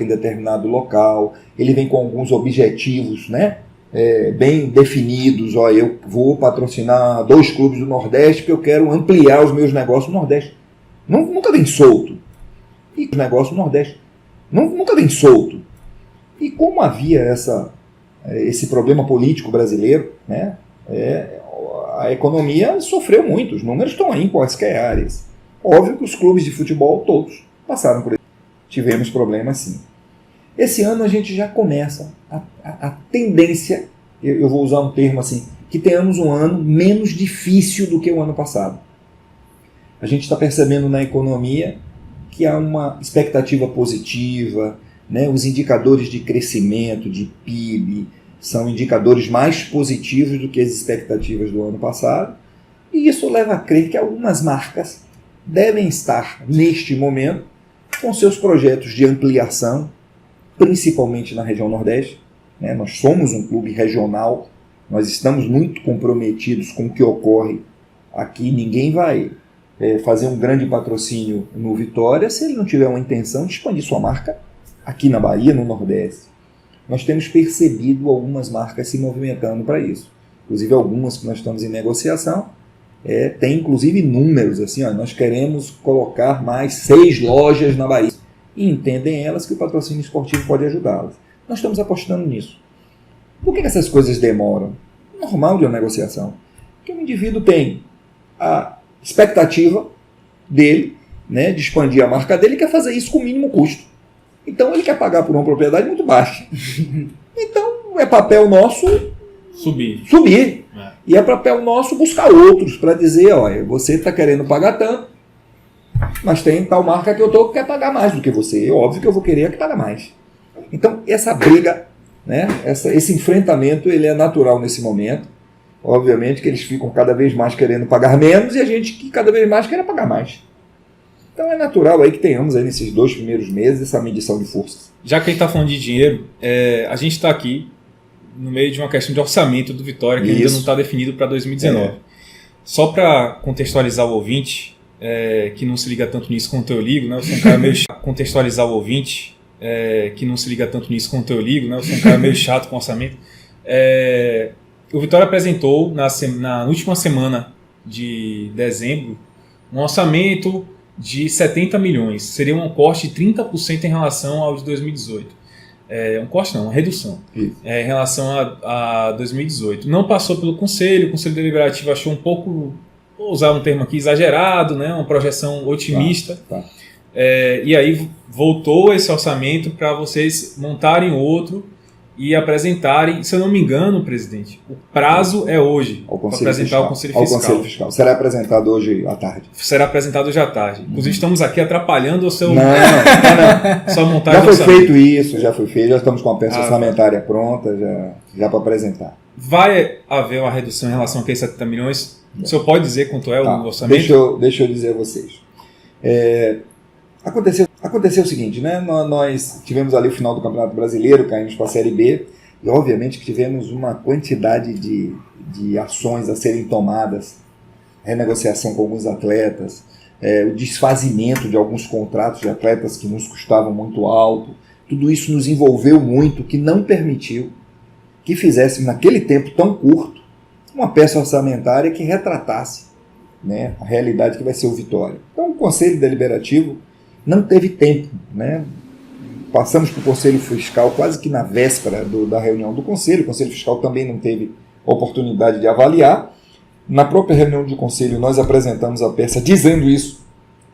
determinado local, ele vem com alguns objetivos, né? Bem definidos. Eu vou patrocinar 2 clubes do Nordeste porque eu quero ampliar os meus negócios no Nordeste. Nunca vem solto. E os negócios no Nordeste nunca vem solto. E como havia esse problema político brasileiro, né, a economia sofreu muito, os números estão aí em quaisquer áreas. Óbvio que os clubes de futebol todos passaram por isso. Tivemos problemas sim. Esse ano a gente já começa a tendência, eu vou usar um termo assim, que tenhamos um ano menos difícil do que o ano passado. A gente está percebendo na economia que há uma expectativa positiva, né? Os indicadores de crescimento, de PIB, são indicadores mais positivos do que as expectativas do ano passado, e isso leva a crer que algumas marcas devem estar, neste momento, com seus projetos de ampliação, principalmente na região Nordeste. Né? Nós somos um clube regional, nós estamos muito comprometidos com o que ocorre aqui. Ninguém vai fazer um grande patrocínio no Vitória se ele não tiver uma intenção de expandir sua marca aqui na Bahia, no Nordeste. Nós temos percebido algumas marcas se movimentando para isso. Inclusive algumas que nós estamos em negociação, tem inclusive números, assim, nós queremos colocar mais 6 lojas na Bahia. E entendem elas que o patrocínio esportivo pode ajudá-las. Nós estamos apostando nisso. Por que essas coisas demoram? Normal de uma negociação. Porque o indivíduo tem a expectativa dele, né, de expandir a marca dele, e quer fazer isso com o mínimo custo. Então ele quer pagar por uma propriedade muito baixa. Então é papel nosso subir. E é papel nosso buscar outros para dizer, olha, você está querendo pagar tanto, mas tem tal marca que eu estou que quer pagar mais do que você. É óbvio que eu vou querer a que paga mais. Então essa briga, né, esse enfrentamento, ele é natural nesse momento. Obviamente que eles ficam cada vez mais querendo pagar menos e a gente que cada vez mais quer pagar mais. Então é natural aí que tenhamos aí nesses 2 primeiros meses essa medição de forças. Já que a gente está falando de dinheiro, a gente está aqui no meio de uma questão de orçamento do Vitória que ainda não está definido para 2019. Só para contextualizar o ouvinte, que não se liga tanto nisso quanto eu ligo, né? Eu sou um cara meio chato. Contextualizar o ouvinte, que não se liga tanto nisso quanto eu ligo, né? Eu sou um cara meio chato com orçamento. O Vitória apresentou na última semana de dezembro um orçamento de 70 milhões. Seria um corte de 30% em relação ao de 2018. Um corte não, uma redução em relação a 2018. Não passou pelo Conselho, o Conselho Deliberativo achou um pouco, vou usar um termo aqui, exagerado, né? Uma projeção otimista. E aí voltou esse orçamento para vocês montarem outro e apresentarem, se eu não me engano, presidente, o prazo é hoje para apresentar ao Conselho Fiscal. Ao Conselho Fiscal. Será apresentado hoje à tarde. Será apresentado hoje à tarde. Inclusive, estamos aqui atrapalhando o seu... Não. Sua montagem. Já foi feito isso, já estamos com a peça orçamentária pronta, já para apresentar. Vai haver uma redução em relação a aqueles 70 milhões? O senhor pode dizer quanto é o orçamento? Deixa eu dizer a vocês. Aconteceu o seguinte, né? Nós tivemos ali o final do Campeonato Brasileiro, caímos para a Série B, e obviamente que tivemos uma quantidade de ações a serem tomadas, renegociação com alguns atletas, o desfazimento de alguns contratos de atletas que nos custavam muito alto. Tudo isso nos envolveu muito, que não permitiu que fizéssemos, naquele tempo tão curto, uma peça orçamentária que retratasse, né, a realidade que vai ser o Vitória. Então o Conselho Deliberativo não teve tempo, né? Passamos para o Conselho Fiscal quase que na véspera da reunião do Conselho. O Conselho Fiscal também não teve oportunidade de avaliar. Na própria reunião do Conselho nós apresentamos a peça dizendo isso,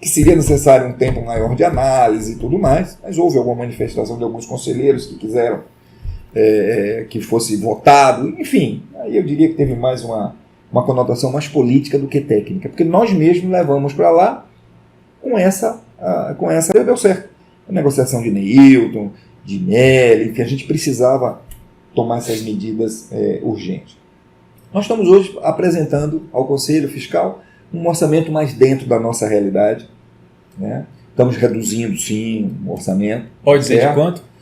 que seria necessário um tempo maior de análise e tudo mais, mas houve alguma manifestação de alguns conselheiros que quiseram que fosse votado, enfim, aí eu diria que teve mais uma conotação mais política do que técnica, porque nós mesmos levamos para lá com essa deu certo. A negociação de Neilton, de Melli, que a gente precisava tomar essas medidas urgentes. Nós estamos hoje apresentando ao Conselho Fiscal um orçamento mais dentro da nossa realidade, né? Estamos reduzindo, sim, o orçamento. Pode dizer de quanto?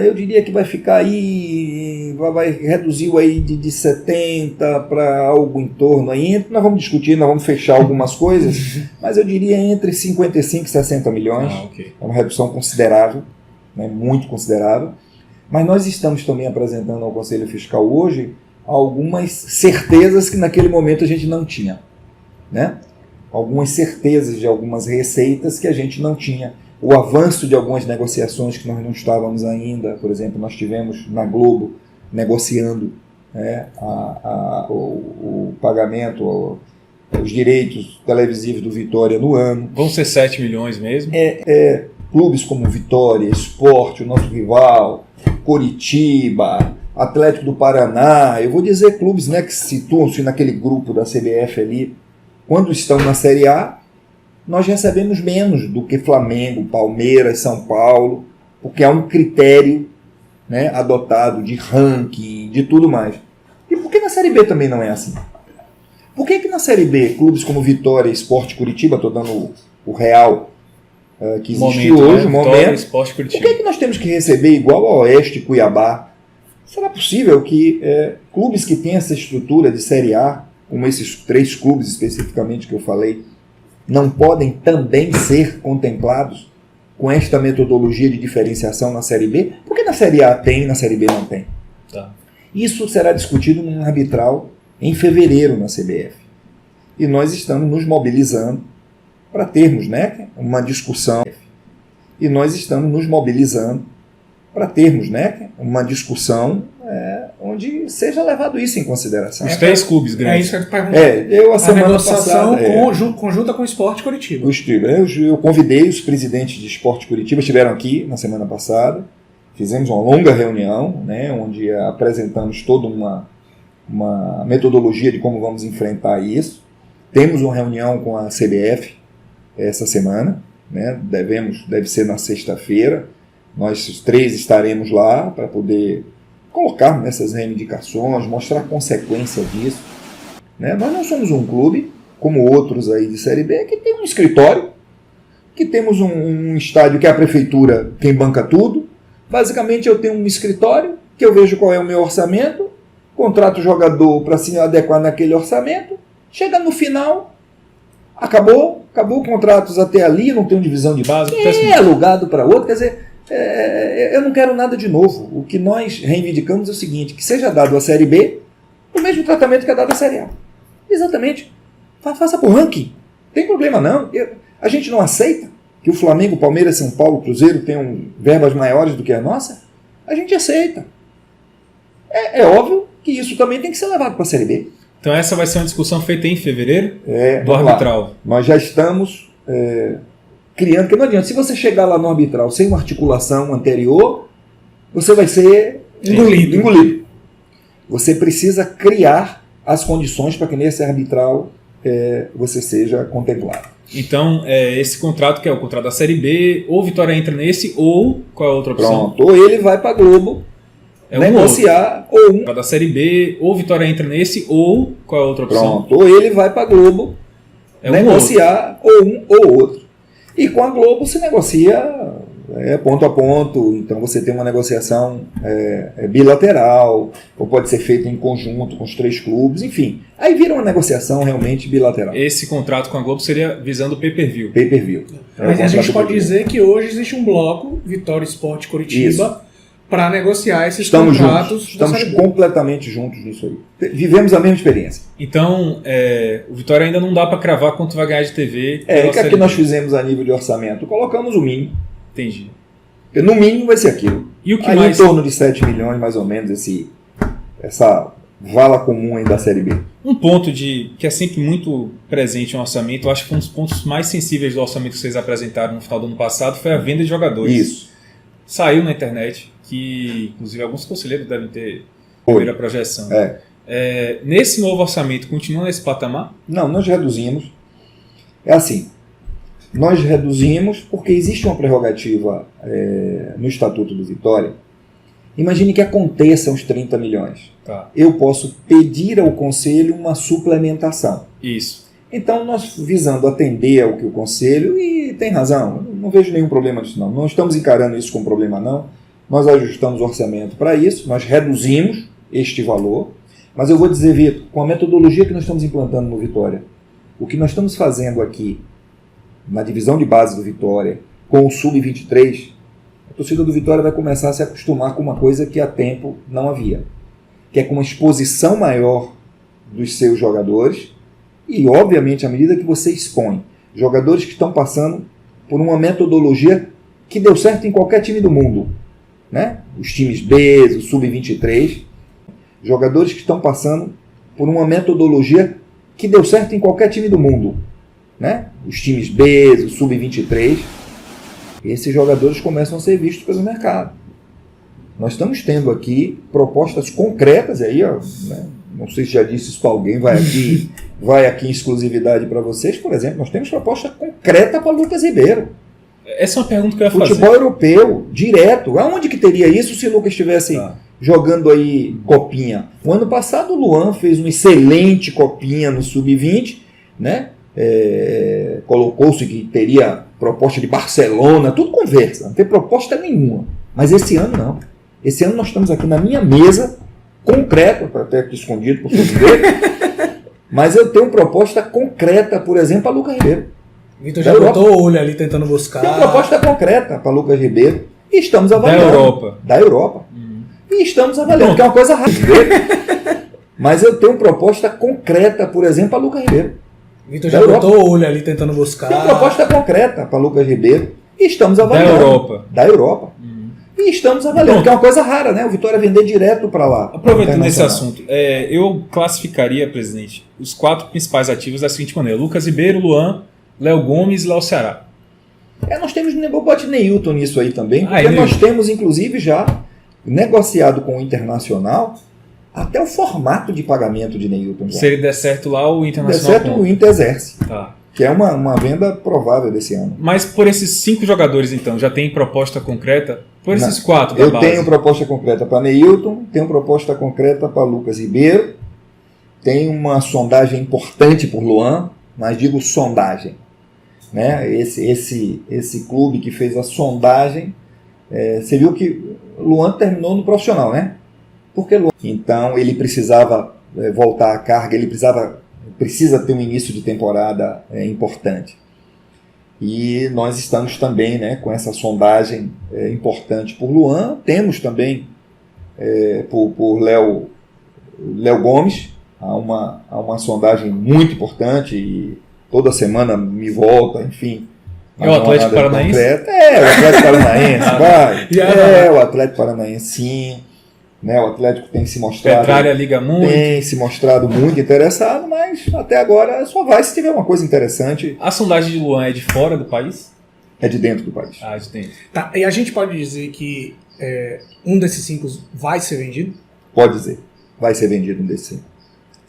Eu diria que vai ficar aí, reduziu aí de 70 para algo em torno aí. Nós vamos discutir, nós vamos fechar algumas coisas, mas eu diria entre 55 e 60 milhões. Okay. É uma redução considerável, né, muito considerável. Mas nós estamos também apresentando ao Conselho Fiscal hoje algumas certezas que naquele momento a gente não tinha, né? Algumas certezas de algumas receitas que a gente não tinha. O avanço de algumas negociações que nós não estávamos ainda, por exemplo, nós tivemos na Globo negociando, né, o pagamento, os direitos televisivos do Vitória no ano. Vão ser 7 milhões mesmo? Clubes como Vitória, Sport, o nosso rival, Coritiba, Atlético do Paraná, eu vou dizer clubes, né, que situam-se naquele grupo da CBF ali, quando estão na Série A, nós recebemos menos do que Flamengo, Palmeiras, São Paulo, porque há um critério, né, adotado de ranking, de tudo mais. E por que na Série B também não é assim? Por que na Série B, clubes como Vitória, Sport, Curitiba, estou dando o real que existe hoje, Vitória, Sport, Curitiba. Por que nós temos que receber igual ao Oeste e Cuiabá? Será possível que clubes que têm essa estrutura de Série A, como esses 3 clubes especificamente que eu falei, não podem também ser contemplados com esta metodologia de diferenciação na Série B? Por que na Série A tem e na Série B não tem? Tá. Isso será discutido num arbitral em fevereiro na CBF. E nós estamos nos mobilizando para termos, né, uma discussão. E nós estamos nos mobilizando para termos, né, uma discussão onde seja levado isso em consideração. Os 3 clubes grandes. É isso que eu te perguntei. A semana passada, conjunta com o Sport Curitiba. Eu convidei os presidentes de Sport Curitiba, estiveram aqui na semana passada, fizemos uma longa reunião, né, onde apresentamos toda uma metodologia de como vamos enfrentar isso. Temos uma reunião com a CBF essa semana, né, deve ser na sexta-feira. Nós os 3 estaremos lá para poder colocar nessas reivindicações, mostrar a consequência disso, né? Nós não somos um clube, como outros aí de Série B, que tem um escritório, que temos um estádio que é a prefeitura quem banca tudo. Basicamente eu tenho um escritório, que eu vejo qual é o meu orçamento, contrato o jogador para se adequar naquele orçamento, chega no final, acabou contratos até ali, não tem divisão de base, é alugado para outro, quer dizer, eu não quero nada de novo. O que nós reivindicamos é o seguinte, que seja dado à Série B o mesmo tratamento que é dado à Série A. Exatamente. Faça por ranking. Não tem problema não. A gente não aceita que o Flamengo, Palmeiras, São Paulo, Cruzeiro tenham verbas maiores do que a nossa. A gente aceita. É óbvio que isso também tem que ser levado para a Série B. Então essa vai ser uma discussão feita em fevereiro do arbitral. Nós já estamos criando, porque não adianta, se você chegar lá no arbitral sem uma articulação anterior, você vai ser Engolido. Você precisa criar as condições para que nesse arbitral você seja contemplado. Então, esse contrato, que é o contrato da Série B, ou Vitória entra nesse, ou qual é a outra opção? Pronto. Ou ele vai para a Globo negociar, ou Contrato da Série B, ou Vitória entra nesse, ou qual é a outra opção? Pronto. Ou ele vai para a Globo negociar, ou um ou outro. E com a Globo se negocia ponto a ponto, então você tem uma negociação bilateral, ou pode ser feita em conjunto com os 3 clubes, enfim. Aí vira uma negociação realmente bilateral. Esse contrato com a Globo seria visando o pay-per-view. Pay-per-view. Mas a gente pode dizer que hoje existe um bloco, Vitória Sport Curitiba, para negociar esses contratos. Estamos completamente juntos nisso aí. Vivemos a mesma experiência. Então, o Vitória ainda não dá para cravar quanto vai ganhar de TV. O que é que nós fizemos a nível de orçamento? Colocamos o mínimo. Entendi. Porque no mínimo vai ser aquilo. E o que aí mais? Em torno de 7 milhões, mais ou menos, essa vala comum aí da Série B. Um ponto que é sempre muito presente no orçamento, eu acho que um dos pontos mais sensíveis do orçamento que vocês apresentaram no final do ano passado foi a venda de jogadores. Isso. Saiu na internet, que inclusive alguns conselheiros devem ter primeira projeção. Nesse novo orçamento, continua nesse patamar? Não, nós reduzimos. É assim, nós reduzimos porque existe uma prerrogativa no Estatuto do Vitória. Imagine que aconteçam os 30 milhões. Tá. Eu posso pedir ao Conselho uma suplementação. Isso. Então, nós visando atender ao que o Conselho, e tem razão, não vejo nenhum problema disso não. Não estamos encarando isso como problema não. Nós ajustamos o orçamento para isso, nós reduzimos este valor. Mas eu vou dizer, Vitor, com a metodologia que nós estamos implantando no Vitória, o que nós estamos fazendo aqui na divisão de base do Vitória, com o Sub-23, a torcida do Vitória vai começar a se acostumar com uma coisa que há tempo não havia, que é com uma exposição maior dos seus jogadores e, obviamente, à medida que você expõe jogadores que estão passando por uma metodologia que deu certo em qualquer time do mundo, né? Os times B, o Sub-23, jogadores que estão passando por uma metodologia que deu certo em qualquer time do mundo, né? Os times B, o Sub-23, esses jogadores começam a ser vistos pelo mercado. Nós estamos tendo aqui propostas concretas, e aí, né? Não sei se já disse isso para alguém, vai aqui em exclusividade para vocês, por exemplo, nós temos proposta concreta para Lucas Ribeiro. Essa é uma pergunta que eu ia fazer. Futebol europeu, direto. Aonde que teria isso se o Lucas estivesse jogando aí copinha? O ano passado o Luan fez uma excelente copinha no Sub-20, né? Colocou-se que teria proposta de Barcelona, tudo conversa, não tem proposta nenhuma. Mas esse ano não. Esse ano nós estamos aqui na minha mesa, concreta, até aqui escondido por ver, mas eu tenho proposta concreta, por exemplo, para Lucas Ribeiro. Vitor já botou o olho ali tentando buscar. Tem proposta concreta para Lucas Ribeiro e estamos avaliando. Da Europa. E estamos avaliando, que é uma coisa rápida. Mas eu tenho proposta concreta, por exemplo, para Lucas Ribeiro. Vitor já botou o olho ali tentando buscar. Tem proposta concreta para Lucas Ribeiro e estamos avaliando. Da Europa. E estamos avaliando, que é uma coisa rara, né? O Vitória vender direto para lá. Aproveitando esse assunto, eu classificaria, presidente, os 4 principais ativos da seguinte maneira: Lucas Ribeiro, Luan, Léo Gomes e Léo Ceará. Nós temos bote Neilton nisso aí também, porque nós temos, inclusive, já negociado com o Internacional até o formato de pagamento de Neilton. Se ele der certo lá, o Internacional. Der certo, o Inter exerce. Tá. Que é uma venda provável desse ano. Mas por esses 5 jogadores, então, já tem proposta concreta? Por esses 4 da base? Eu tenho proposta concreta para Neilton, tenho proposta concreta para Lucas Ribeiro, tenho uma sondagem importante por Luan, mas digo sondagem. Né? Esse clube que fez a sondagem, você viu que Luan terminou no profissional, né? Porque Luan, então ele precisava voltar à carga, ele precisa ter um início de temporada importante. E nós estamos também, né, com essa sondagem importante por Luan, temos também por Léo Gomes, há uma sondagem muito importante e toda semana me volta, enfim. É o Atlético Paranaense? O Atlético Paranaense, vai. O Atlético Paranaense, sim. Né, o Atlético tem se mostrado. Petralha liga muito. Tem se mostrado muito interessado, mas até agora só vai se tiver uma coisa interessante. A sondagem de Luan é de fora do país? É de dentro do país. Ah, de dentro. Tá, e a gente pode dizer que um desses 5 vai ser vendido? Pode dizer, vai ser vendido um desses 5.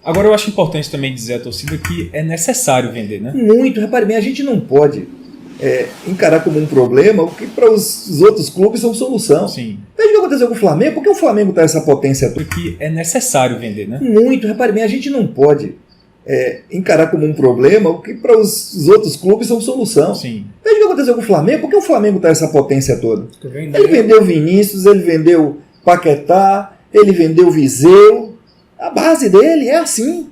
Agora eu acho importante também dizer à torcida que é necessário vender, né? Muito, repare bem, a gente não pode encarar como um problema o que para os outros clubes são solução. Sim. Veja o que aconteceu com o Flamengo, por que o Flamengo está essa potência toda? Porque é necessário vender, né? Muito, repare bem, a gente não pode encarar como um problema o que para os outros clubes são solução. Sim. Veja o que aconteceu com o Flamengo, por que o Flamengo está essa potência toda? Ele Ele vendeu Vinícius, ele vendeu Paquetá, ele vendeu Viseu. A base dele é assim.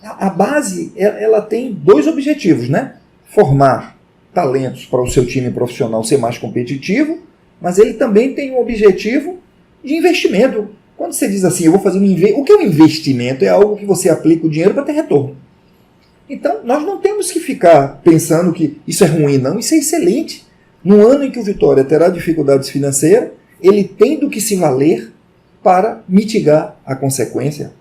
A base, ela tem 2 objetivos, né? Formar talentos para o seu time profissional ser mais competitivo, mas ele também tem um objetivo de investimento. Quando você diz assim, eu vou fazer um investimento, o que é um investimento? É algo que você aplica o dinheiro para ter retorno. Então, nós não temos que ficar pensando que isso é ruim, não. Isso é excelente. No ano em que o Vitória terá dificuldades financeiras, ele tem do que se valer para mitigar a consequência.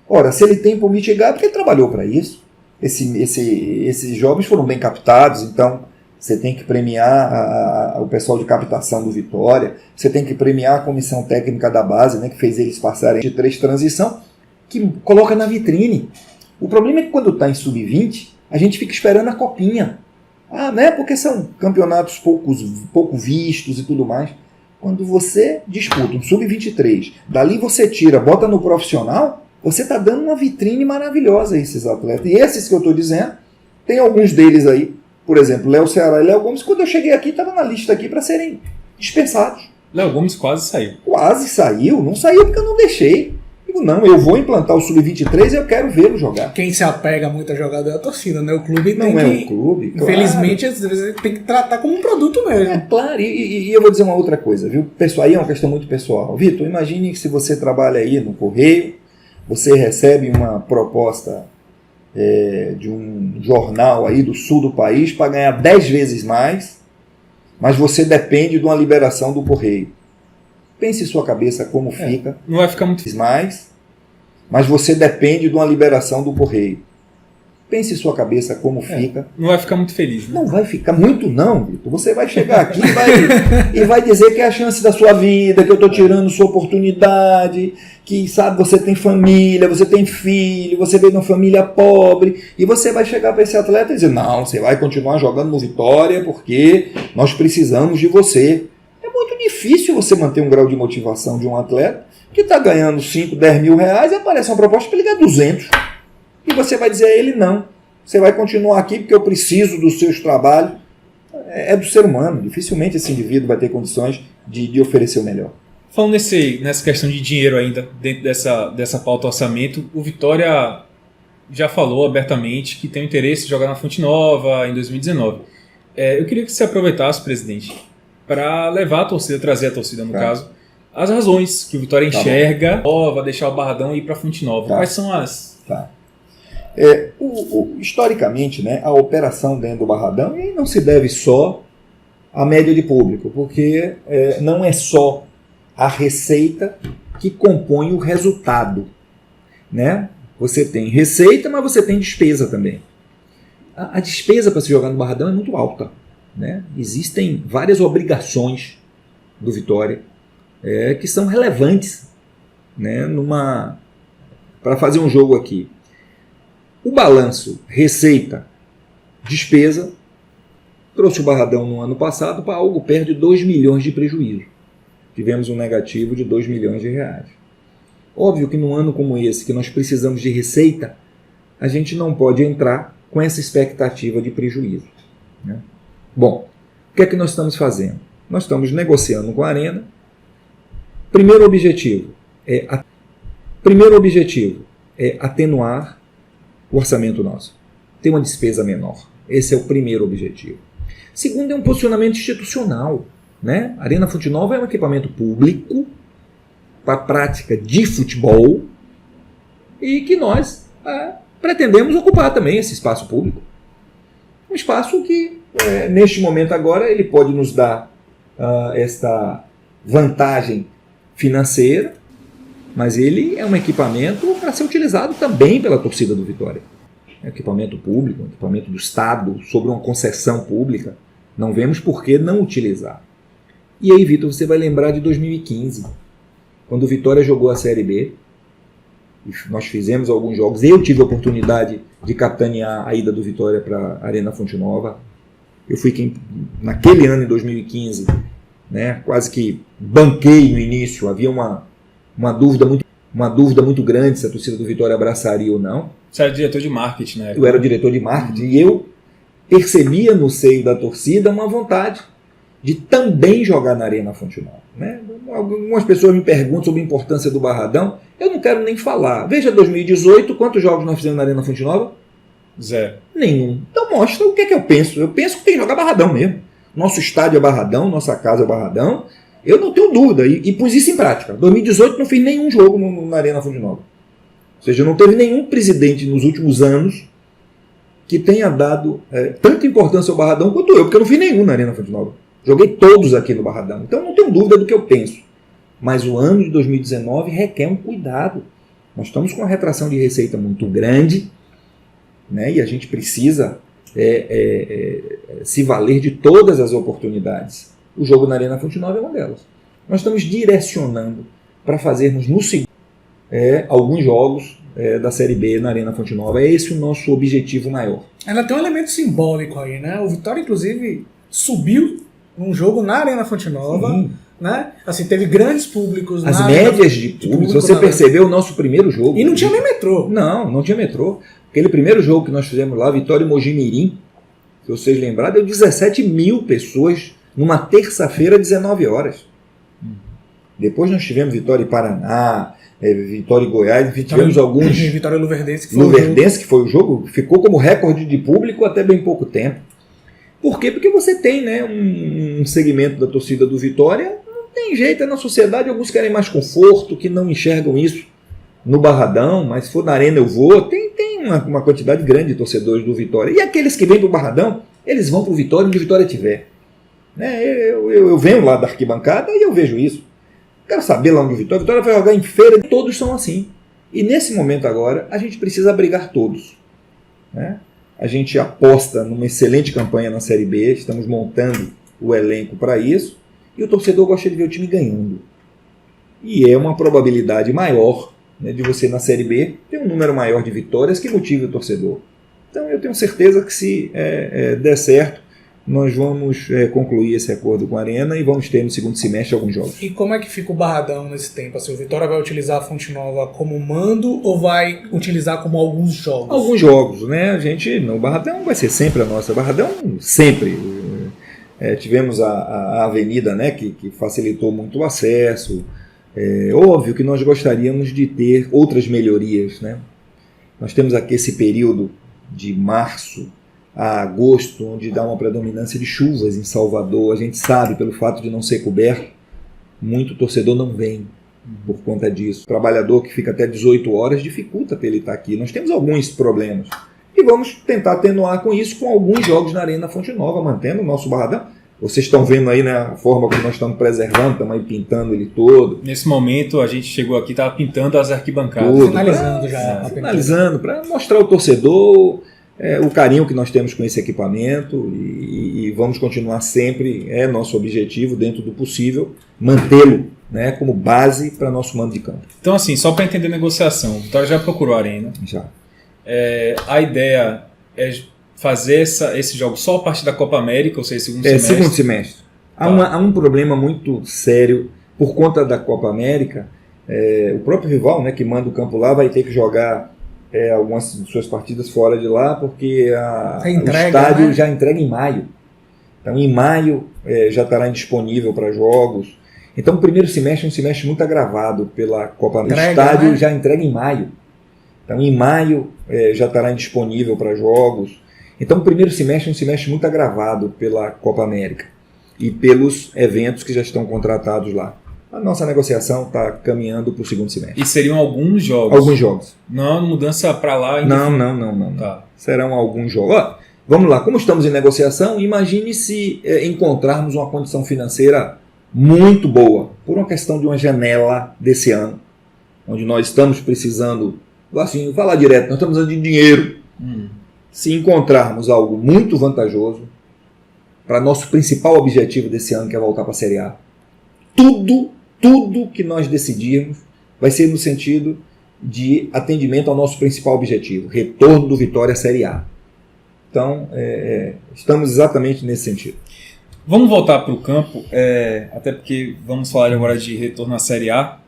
Ora, se ele tem por mitigar, é porque ele trabalhou para isso. Esses jovens foram bem captados, então você tem que premiar o pessoal de captação do Vitória, você tem que premiar a comissão técnica da base, né, que fez eles passarem de 3 transição, que coloca na vitrine. O problema é que quando está em sub-20, a gente fica esperando a copinha. Né, porque são campeonatos pouco vistos e tudo mais. Quando você disputa um sub-23, dali você tira, bota no profissional, você está dando uma vitrine maravilhosa a esses atletas. E esses que eu estou dizendo, tem alguns deles aí, por exemplo, Léo Ceará e Léo Gomes, quando eu cheguei aqui, estava na lista aqui para serem dispensados. Léo Gomes quase saiu. Quase saiu, não saiu porque eu não deixei. Digo, não, eu vou implantar o Sub-23 e eu quero vê-lo jogar. Quem se apega muito a jogador é a torcida, né? O clube não tem é que... o clube, claro. Infelizmente, às vezes tem que tratar como um produto mesmo. É claro, e eu vou dizer uma outra coisa, viu? Pessoal, aí é uma questão muito pessoal. Vitor, imagine que se você trabalha aí no Correio, você recebe uma proposta de um jornal aí do sul do país para ganhar 10 vezes mais, mas você depende de uma liberação do Correio. Pense em sua cabeça como fica. Não vai ficar muito mais, mas você depende de uma liberação do Correio. Pense em sua cabeça como fica. Não vai ficar muito feliz, né? Não vai ficar muito não, Vitor. Você vai chegar aqui e vai dizer que é a chance da sua vida, que eu estou tirando sua oportunidade, que, sabe, você tem família, você tem filho, você veio de uma família pobre, e você vai chegar para esse atleta e dizer, não, você vai continuar jogando no Vitória porque nós precisamos de você. É muito difícil você manter um grau de motivação de um atleta que está ganhando 5, 10 mil reais e aparece uma proposta para ele ganhar 200. E você vai dizer a ele não. Você vai continuar aqui porque eu preciso dos seus trabalhos. É do ser humano. Dificilmente esse indivíduo vai ter condições de oferecer o melhor. Falando nessa questão de dinheiro ainda, dentro dessa pauta orçamento, o Vitória já falou abertamente que tem o interesse de jogar na Fonte Nova em 2019. Eu queria que você aproveitasse, presidente, para levar a torcida, trazer a torcida no caso, as razões que o Vitória enxerga, vai deixar o Barradão e ir para a Fonte Nova. Quais são as... Historicamente, né, a operação dentro do Barradão e não se deve só à média de público, porque não é só a receita que compõe o resultado. Né? Você tem receita, mas você tem despesa também. A despesa para se jogar no Barradão é muito alta. Né? Existem várias obrigações do Vitória que são relevantes, né, para fazer um jogo aqui. O balanço receita, despesa, trouxe o Barradão no ano passado para algo perto de 2 milhões de prejuízo. Tivemos um negativo de 2 milhões de reais. Óbvio que num ano como esse, que nós precisamos de receita, a gente não pode entrar com essa expectativa de prejuízo. Né? Bom, o que é que nós estamos fazendo? Nós estamos negociando com a Arena. Primeiro objetivo é atenuar o orçamento nosso. Ter uma despesa menor. Esse é o primeiro objetivo. Segundo é um posicionamento institucional. Né? A Arena Fonte Nova é um equipamento público para a prática de futebol e que nós pretendemos ocupar também esse espaço público. Um espaço que, neste momento agora, ele pode nos dar esta vantagem financeira, mas ele é um equipamento para ser utilizado também pela torcida do Vitória. É um equipamento público, um equipamento do Estado, sobre uma concessão pública. Não vemos por que não utilizar. E aí, Vitor, você vai lembrar de 2015, quando o Vitória jogou a Série B. Nós fizemos alguns jogos. Eu tive a oportunidade de capitanear a ida do Vitória para a Arena Fonte Nova. Eu fui quem, naquele ano, em 2015, né, quase que banquei no início. Havia uma dúvida muito grande se a torcida do Vitória abraçaria ou não. Você era diretor de marketing, né? Eu era diretor de marketing e eu percebia no seio da torcida uma vontade de também jogar na Arena Fonte Nova, né? Algumas pessoas me perguntam sobre a importância do Barradão. Eu não quero nem falar. Veja 2018, quantos jogos nós fizemos na Arena Fonte Nova? 0. Nenhum. Então mostra o que é que eu penso. Eu penso que tem que jogar Barradão mesmo. Nosso estádio é Barradão, nossa casa é Barradão. Eu não tenho dúvida. E pus isso em prática. 2018 não fiz nenhum jogo na Arena Fonte Nova. Ou seja, não teve nenhum presidente nos últimos anos que tenha dado tanta importância ao Barradão quanto eu, porque eu não fiz nenhum na Arena Fonte Nova. Joguei todos aqui no Barradão. Então não tenho dúvida do que eu penso. Mas o ano de 2019 requer um cuidado. Nós estamos com uma retração de receita muito grande, né? E a gente precisa se valer de todas as oportunidades. O jogo na Arena Fonte Nova é uma delas. Nós estamos direcionando para fazermos no segundo alguns jogos da Série B na Arena Fonte Nova. É esse o nosso objetivo maior. Ela tem um elemento simbólico aí, né? O Vitória, inclusive, subiu num jogo na Arena Fonte Nova. Sim. Né? Assim, teve grandes públicos. As médias de público, você percebeu o nosso primeiro jogo. E não tinha nem metrô. Não tinha metrô. Aquele primeiro jogo que nós fizemos lá, Vitória e Mojimirim, se vocês lembrarem, deu 17 mil pessoas numa terça-feira, 19 horas. Depois nós tivemos Vitória e Paraná, Vitória e Goiás, tivemos alguns... Vitória e Luverdense, que foi o jogo, ficou como recorde de público até bem pouco tempo. Por quê? Porque você tem, né, um segmento da torcida do Vitória, não tem jeito, na sociedade alguns querem mais conforto, que não enxergam isso no Barradão, mas se for na Arena eu vou. Tem uma quantidade grande de torcedores do Vitória. E aqueles que vêm para o Barradão, eles vão para o Vitória onde o Vitória estiver. Né? Eu venho lá da arquibancada e eu vejo isso. Quero saber lá onde o Vitória vai jogar em feira, todos são assim. E nesse momento agora, a gente precisa abrigar todos. Né? A gente aposta numa excelente campanha na Série B, estamos montando o elenco para isso, e o torcedor gosta de ver o time ganhando. E é uma probabilidade maior, né, de você na Série B ter um número maior de vitórias que motive o torcedor. Então eu tenho certeza que se der certo, nós vamos concluir esse acordo com a Arena e vamos ter no segundo semestre alguns jogos. E como é que fica o Barradão nesse tempo? Assim, o Vitória vai utilizar a Fonte Nova como mando ou vai utilizar como alguns jogos? Alguns jogos, né? O Barradão vai ser sempre a nossa. Barradão sempre. Tivemos a avenida, né, que facilitou muito o acesso. Óbvio que nós gostaríamos de ter outras melhorias, né? Nós temos aqui esse período de março a agosto, onde dá uma predominância de chuvas em Salvador. A gente sabe, pelo fato de não ser coberto, muito torcedor não vem por conta disso. O trabalhador que fica até 18 horas dificulta para ele estar aqui. Nós temos alguns problemas. E vamos tentar atenuar com isso com alguns jogos na Arena Fonte Nova, mantendo o nosso Barradão. Vocês estão vendo aí, né, a forma como nós estamos preservando, estamos aí pintando ele todo. Nesse momento, a gente chegou aqui e estava pintando as arquibancadas. Finalizando já. Finalizando, para mostrar ao torcedor o carinho que nós temos com esse equipamento e vamos continuar sempre, nosso objetivo, dentro do possível, mantê-lo, né, como base para nosso mando de campo. Então, assim, só para entender a negociação, o Vitória já procurou a Arena. Já. A ideia é fazer esse jogo só a partir da Copa América, ou seja, segundo semestre? Segundo semestre. Há um problema muito sério por conta da Copa América. O próprio rival, né, que manda o campo lá, vai ter que jogar algumas de suas partidas fora de lá, porque o estádio, né, já entrega em maio. Então, em maio já estará indisponível para jogos. Então, o primeiro semestre é um semestre muito agravado pela Copa América. O estádio, né, já entrega em maio. Então, em maio já estará indisponível para jogos. Então, o primeiro semestre é um semestre muito agravado pela Copa América e pelos eventos que já estão contratados lá. A nossa negociação está caminhando para o segundo semestre. E seriam alguns jogos? Alguns jogos. Não, mudança para lá? Não. Tá. Serão alguns jogos. Vamos lá, como estamos em negociação, imagine se encontrarmos uma condição financeira muito boa, por uma questão de uma janela desse ano, onde nós estamos precisando, assim, falar direto, nós estamos precisando de dinheiro. Se encontrarmos algo muito vantajoso para nosso principal objetivo desse ano, que é voltar para a Série A, tudo que nós decidirmos vai ser no sentido de atendimento ao nosso principal objetivo, retorno do Vitória à Série A. Então, estamos exatamente nesse sentido. Vamos voltar para o campo, até porque vamos falar agora de retorno à Série A.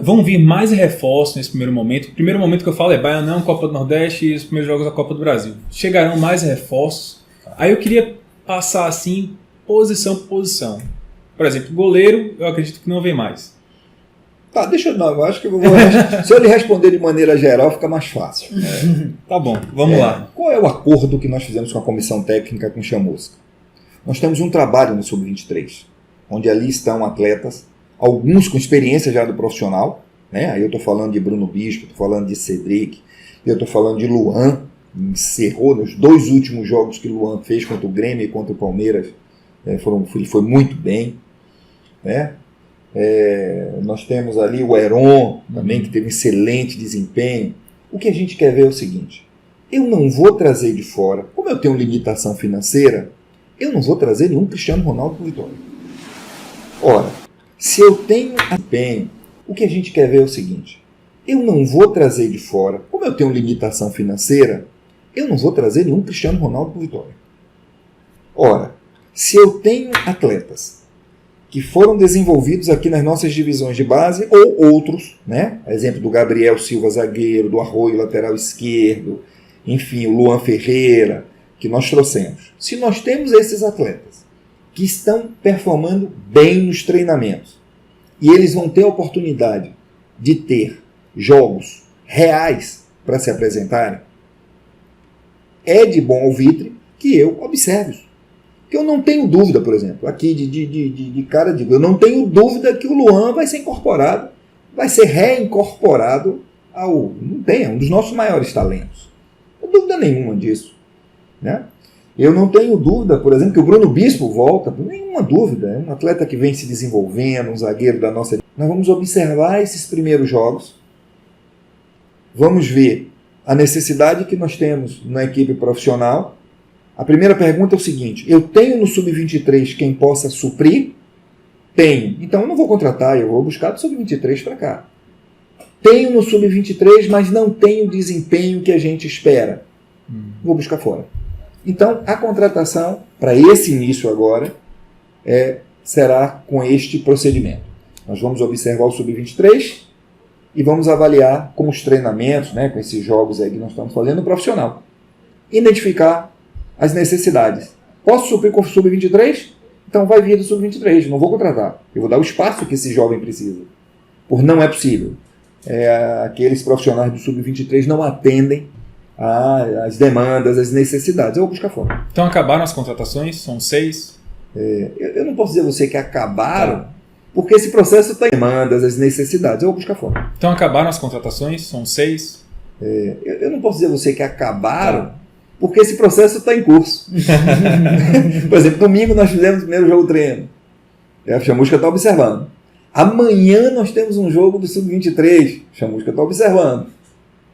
Vão vir mais reforços nesse primeiro momento. O primeiro momento que eu falo é Baianão, Copa do Nordeste e os primeiros jogos da Copa do Brasil. Chegarão mais reforços. Aí eu queria passar assim, posição por posição. Por exemplo, goleiro, eu acredito que não vem mais. Tá, eu acho que se eu lhe responder de maneira geral, fica mais fácil. Tá bom, vamos lá. Qual é o acordo que nós fizemos com a comissão técnica com o Chamusca? Nós temos um trabalho no Sub-23, onde ali estão atletas, alguns com experiência já do profissional, né? Aí eu estou falando de Bruno Bispo, estou falando de Cedric, eu estou falando de Luan, encerrou nos 2 últimos jogos que Luan fez contra o Grêmio e contra o Palmeiras, ele foi muito bem, né? Nós temos ali o Heron também, que teve um excelente desempenho. O que a gente quer ver é o seguinte: eu não vou trazer de fora, como eu tenho limitação financeira, eu não vou trazer nenhum Cristiano Ronaldo para o Vitória. Ora, se eu tenho desempenho, o que a gente quer ver é o seguinte: eu não vou trazer de fora, como eu tenho limitação financeira, eu não vou trazer nenhum Cristiano Ronaldo para o Vitória. Ora, se eu tenho atletas que foram desenvolvidos aqui nas nossas divisões de base, ou outros, né? Exemplo do Gabriel Silva, zagueiro, do Arroio, lateral esquerdo, enfim, o Luan Ferreira, que nós trouxemos. Se nós temos esses atletas que estão performando bem nos treinamentos, e eles vão ter a oportunidade de ter jogos reais para se apresentarem, é de bom alvitre que eu observe isso. Que eu não tenho dúvida, por exemplo, aqui de cara, eu não tenho dúvida que o Luan vai ser incorporado, vai ser reincorporado não tem, é um dos nossos maiores talentos. Não tenho dúvida nenhuma disso, né? Eu não tenho dúvida, por exemplo, que o Bruno Bispo volta, nenhuma dúvida, é um atleta que vem se desenvolvendo, um zagueiro da nossa... Nós vamos observar esses primeiros jogos, vamos ver a necessidade que nós temos na equipe profissional. A primeira pergunta é o seguinte: eu tenho no Sub-23 quem possa suprir? Tenho. Então eu não vou contratar, eu vou buscar do Sub-23 para cá. Tenho no Sub-23, mas não tenho o desempenho que a gente espera. Vou buscar fora. Então a contratação para esse início agora será com este procedimento. Nós vamos observar o Sub-23 e vamos avaliar com os treinamentos, né, com esses jogos aí que nós estamos fazendo, o profissional. Identificar as necessidades. Posso suprir com o Sub-23? Então vai vir do Sub-23, não vou contratar. Eu vou dar o espaço que esse jovem precisa. Por não é possível. Aqueles profissionais do Sub-23 não atendem às demandas, às necessidades. Eu vou buscar fora. Então acabaram as contratações? São 6? Eu não posso dizer a você que acabaram, porque esse processo está em demandas, as necessidades. Eu vou buscar fora. Então acabaram as contratações? São 6? Eu não posso dizer a você que acabaram, porque esse processo está em curso. Por exemplo, domingo nós fizemos o primeiro jogo treino. A Chamusca está observando. Amanhã nós temos um jogo do Sub-23. A Chamusca está observando.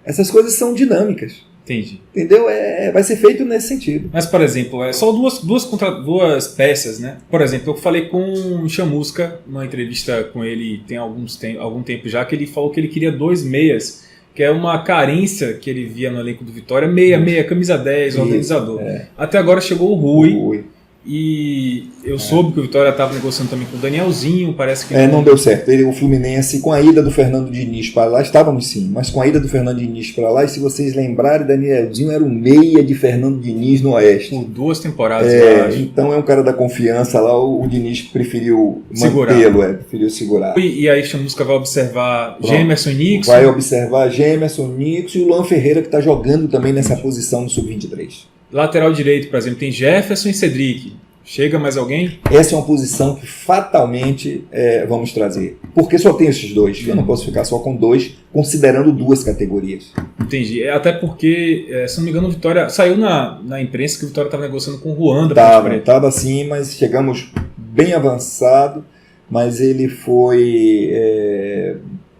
Essas coisas são dinâmicas. Entendi. Entendeu? Vai ser feito nesse sentido. Mas, por exemplo, só duas peças, né? Por exemplo, eu falei com o Chamusca, numa entrevista com ele tem algum tempo já, que ele falou que ele queria 2 meias, que é uma carência que ele via no elenco do Vitória, meia, camisa 10, organizador. Até agora chegou o Rui. E eu soube que o Vitória estava negociando também com o Danielzinho, parece que... não deu certo. O Fluminense, com a ida do Fernando Diniz para lá, estávamos sim, mas com a ida do Fernando Diniz para lá, e se vocês lembrarem, Danielzinho era o meia de Fernando Diniz no Oeste. Por 2 temporadas, eu acho. Então é um cara da confiança lá, o Diniz preferiu mantê-lo, preferiu segurar. E aí Chamusca vai observar Gemerson e Nixon? Vai observar Gemerson, Nixon e o Luan Ferreira, que está jogando também nessa posição no Sub-23. Lateral direito, por exemplo, tem Jefferson e Cedric. Chega mais alguém? Essa é uma posição que fatalmente vamos trazer. Porque só tem esses 2. Eu não posso ficar só com 2, considerando 2 categorias. Entendi. Até porque, se não me engano, o Vitória saiu na imprensa que o Vitória estava negociando com o Ruanda. Estava sim, mas chegamos bem avançado. Mas ele foi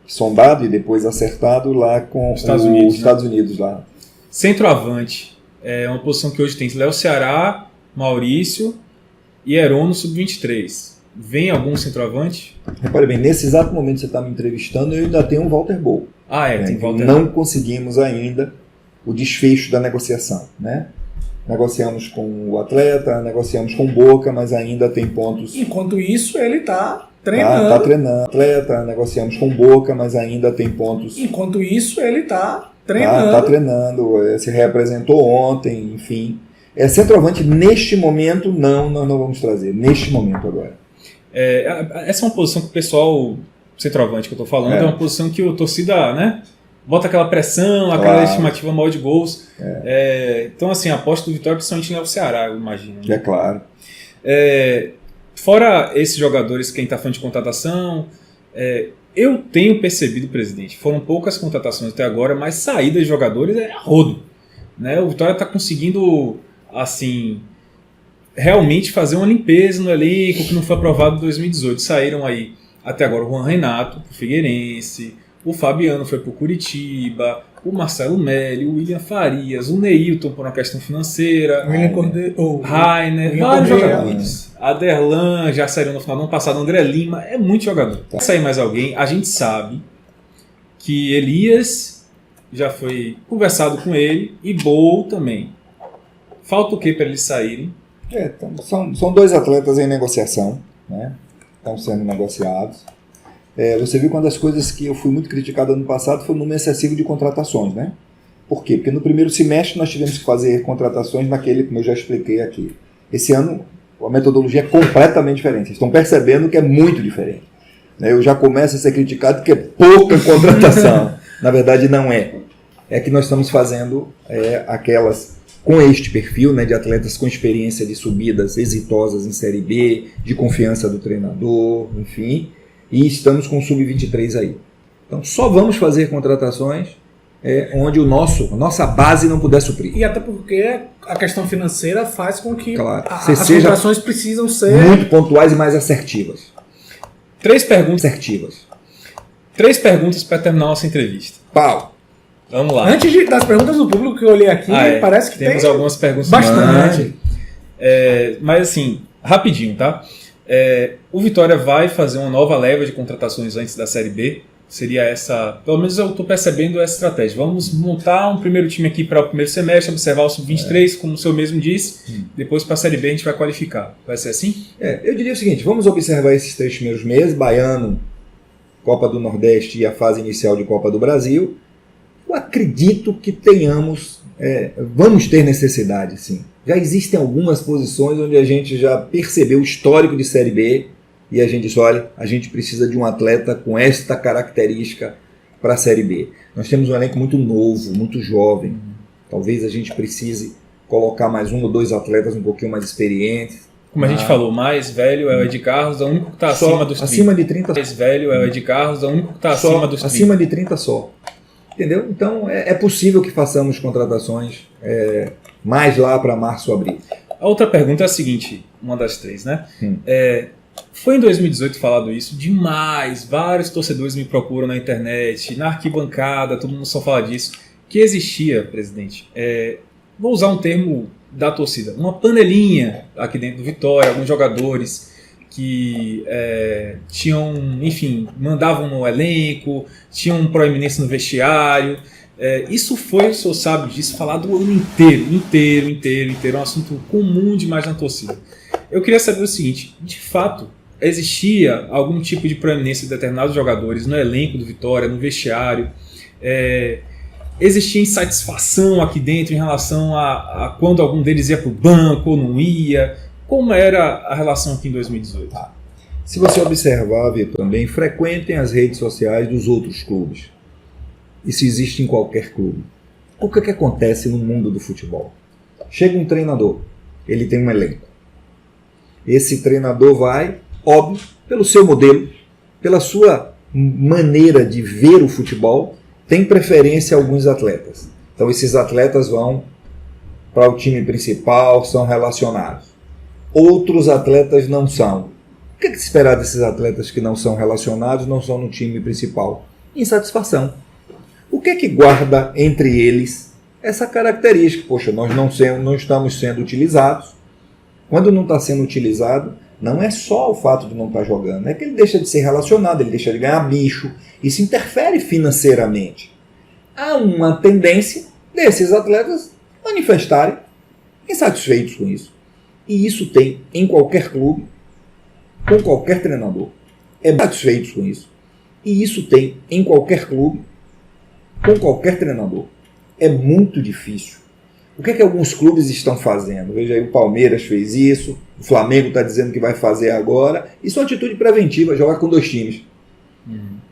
sondado e depois acertado lá com os Estados Unidos lá. Centroavante. É uma posição que hoje tem Léo Ceará, Maurício e Heron no Sub-23. Vem algum centroavante? Repare bem, nesse exato momento que você está me entrevistando, eu ainda tenho um Walter Bol. Tem Walter. Não conseguimos ainda o desfecho da negociação, né? Negociamos com o atleta, negociamos com o Boca, mas ainda tem pontos. Enquanto isso, ele está treinando. Tá treinando. Atleta, negociamos com o Boca, mas ainda tem pontos. Enquanto isso, ele está treinando. Tá treinando, se reapresentou ontem, enfim. Centroavante, neste momento, nós não vamos trazer. Neste momento agora. Essa é uma posição que o pessoal, centroavante que eu estou falando, é uma posição que a torcida, né, bota aquela pressão, aquela estimativa maior de gols. Então, assim, a aposta do Vitória, principalmente no Ceará, eu imagino. Né? É claro. Fora esses jogadores, quem está falando de contratação, eu tenho percebido, presidente, foram poucas contratações até agora, mas saída de jogadores é a rodo. Né? O Vitória está conseguindo, assim, realmente fazer uma limpeza no elenco que não foi aprovado em 2018. Saíram aí até agora o Juan Renato, pro Figueirense, o Fabiano foi pro Curitiba, o Marcelo Melli, o William Farias, o Neilton por uma questão financeira, o William Cordeiro, Rainer, vários jogadores. Aderlan já saiu no final do ano passado, André Lima, é muito jogador. Vai sair mais alguém, a gente sabe que Elias já foi conversado com ele e Bol também. Falta o que para eles saírem? Então, são dois atletas em negociação, né? Estão sendo negociados. Você viu, uma das coisas que eu fui muito criticado ano passado foi o número excessivo de contratações, né? Por quê? Porque no primeiro semestre nós tivemos que fazer contratações naquele, como eu já expliquei aqui. Esse ano a metodologia é completamente diferente. Vocês estão percebendo que é muito diferente. Eu já começo a ser criticado que é pouca contratação. Na verdade não é. É que nós estamos fazendo aquelas com este perfil, né, de atletas com experiência de subidas exitosas em Série B, de confiança do treinador, enfim, e estamos com o Sub-23 aí. Então só vamos fazer contratações onde a nossa base não puder suprir. E até porque a questão financeira faz com que as contratações precisam ser muito pontuais e mais assertivas. 3 perguntas para terminar nossa entrevista. Pau! Vamos lá. Antes das perguntas do público que eu olhei aqui, parece que temos algumas perguntas. Bastante. Mas assim, rapidinho, tá? O Vitória vai fazer uma nova leva de contratações antes da Série B. Seria essa, pelo menos eu estou percebendo essa estratégia. Vamos montar um primeiro time aqui para o primeiro semestre, observar o Sub-23, como o senhor mesmo disse. Depois para a Série B a gente vai qualificar. Vai ser assim? Eu diria o seguinte, vamos observar esses 3 primeiros meses, Baiano, Copa do Nordeste e a fase inicial de Copa do Brasil. Eu acredito que vamos ter necessidade, sim. Já existem algumas posições onde a gente já percebeu o histórico de Série B e a gente disse, olha, a gente precisa de um atleta com esta característica para a Série B. Nós temos um elenco muito novo, muito jovem. Talvez a gente precise colocar mais 1 ou 2 atletas um pouquinho mais experientes. Como a gente falou, mais velho é o Ed Carlos, é o único que está acima dos 30. Acima de 30. Mais velho é o Ed Carlos, é o único que está acima dos 30. Acima de 30 só. Entendeu? Então é possível que façamos contratações mais lá para março, abril. A outra pergunta é a seguinte, uma das 3, né? Foi em 2018 falado isso demais, vários torcedores me procuram na internet, na arquibancada, todo mundo só fala disso, que existia, presidente, vou usar um termo da torcida, uma panelinha aqui dentro do Vitória, alguns jogadores que tinham, enfim, mandavam no elenco, tinham proeminência no vestiário. Isso foi, o senhor sabe disso, falado o ano inteiro, é um assunto comum demais na torcida. Eu queria saber o seguinte, de fato, existia algum tipo de proeminência de determinados jogadores no elenco do Vitória, no vestiário? Existia insatisfação aqui dentro em relação a quando algum deles ia para o banco ou não ia? Como era a relação aqui em 2018? Se você observar, Vitor, também frequentem as redes sociais dos outros clubes. Isso existe em qualquer clube. O que acontece no mundo do futebol? Chega um treinador, ele tem um elenco. Esse treinador vai, óbvio, pelo seu modelo, pela sua maneira de ver o futebol, tem preferência a alguns atletas. Então esses atletas vão para o time principal, são relacionados. Outros atletas não são. O que se esperar desses atletas que não são relacionados, não são no time principal? Insatisfação. O que guarda entre eles essa característica? Poxa, nós não estamos sendo utilizados, Quando não está sendo utilizado, não é só o fato de não estar jogando, é que ele deixa de ser relacionado, ele deixa de ganhar bicho, isso interfere financeiramente. Há uma tendência desses atletas manifestarem insatisfeitos com isso. E isso tem em qualquer clube, com qualquer treinador. Satisfeitos com isso. E isso tem em qualquer clube, com qualquer treinador. É muito difícil. O que é que alguns clubes estão fazendo? Veja aí, o Palmeiras fez isso, o Flamengo está dizendo que vai fazer agora. Isso é uma atitude preventiva, jogar com 2 times.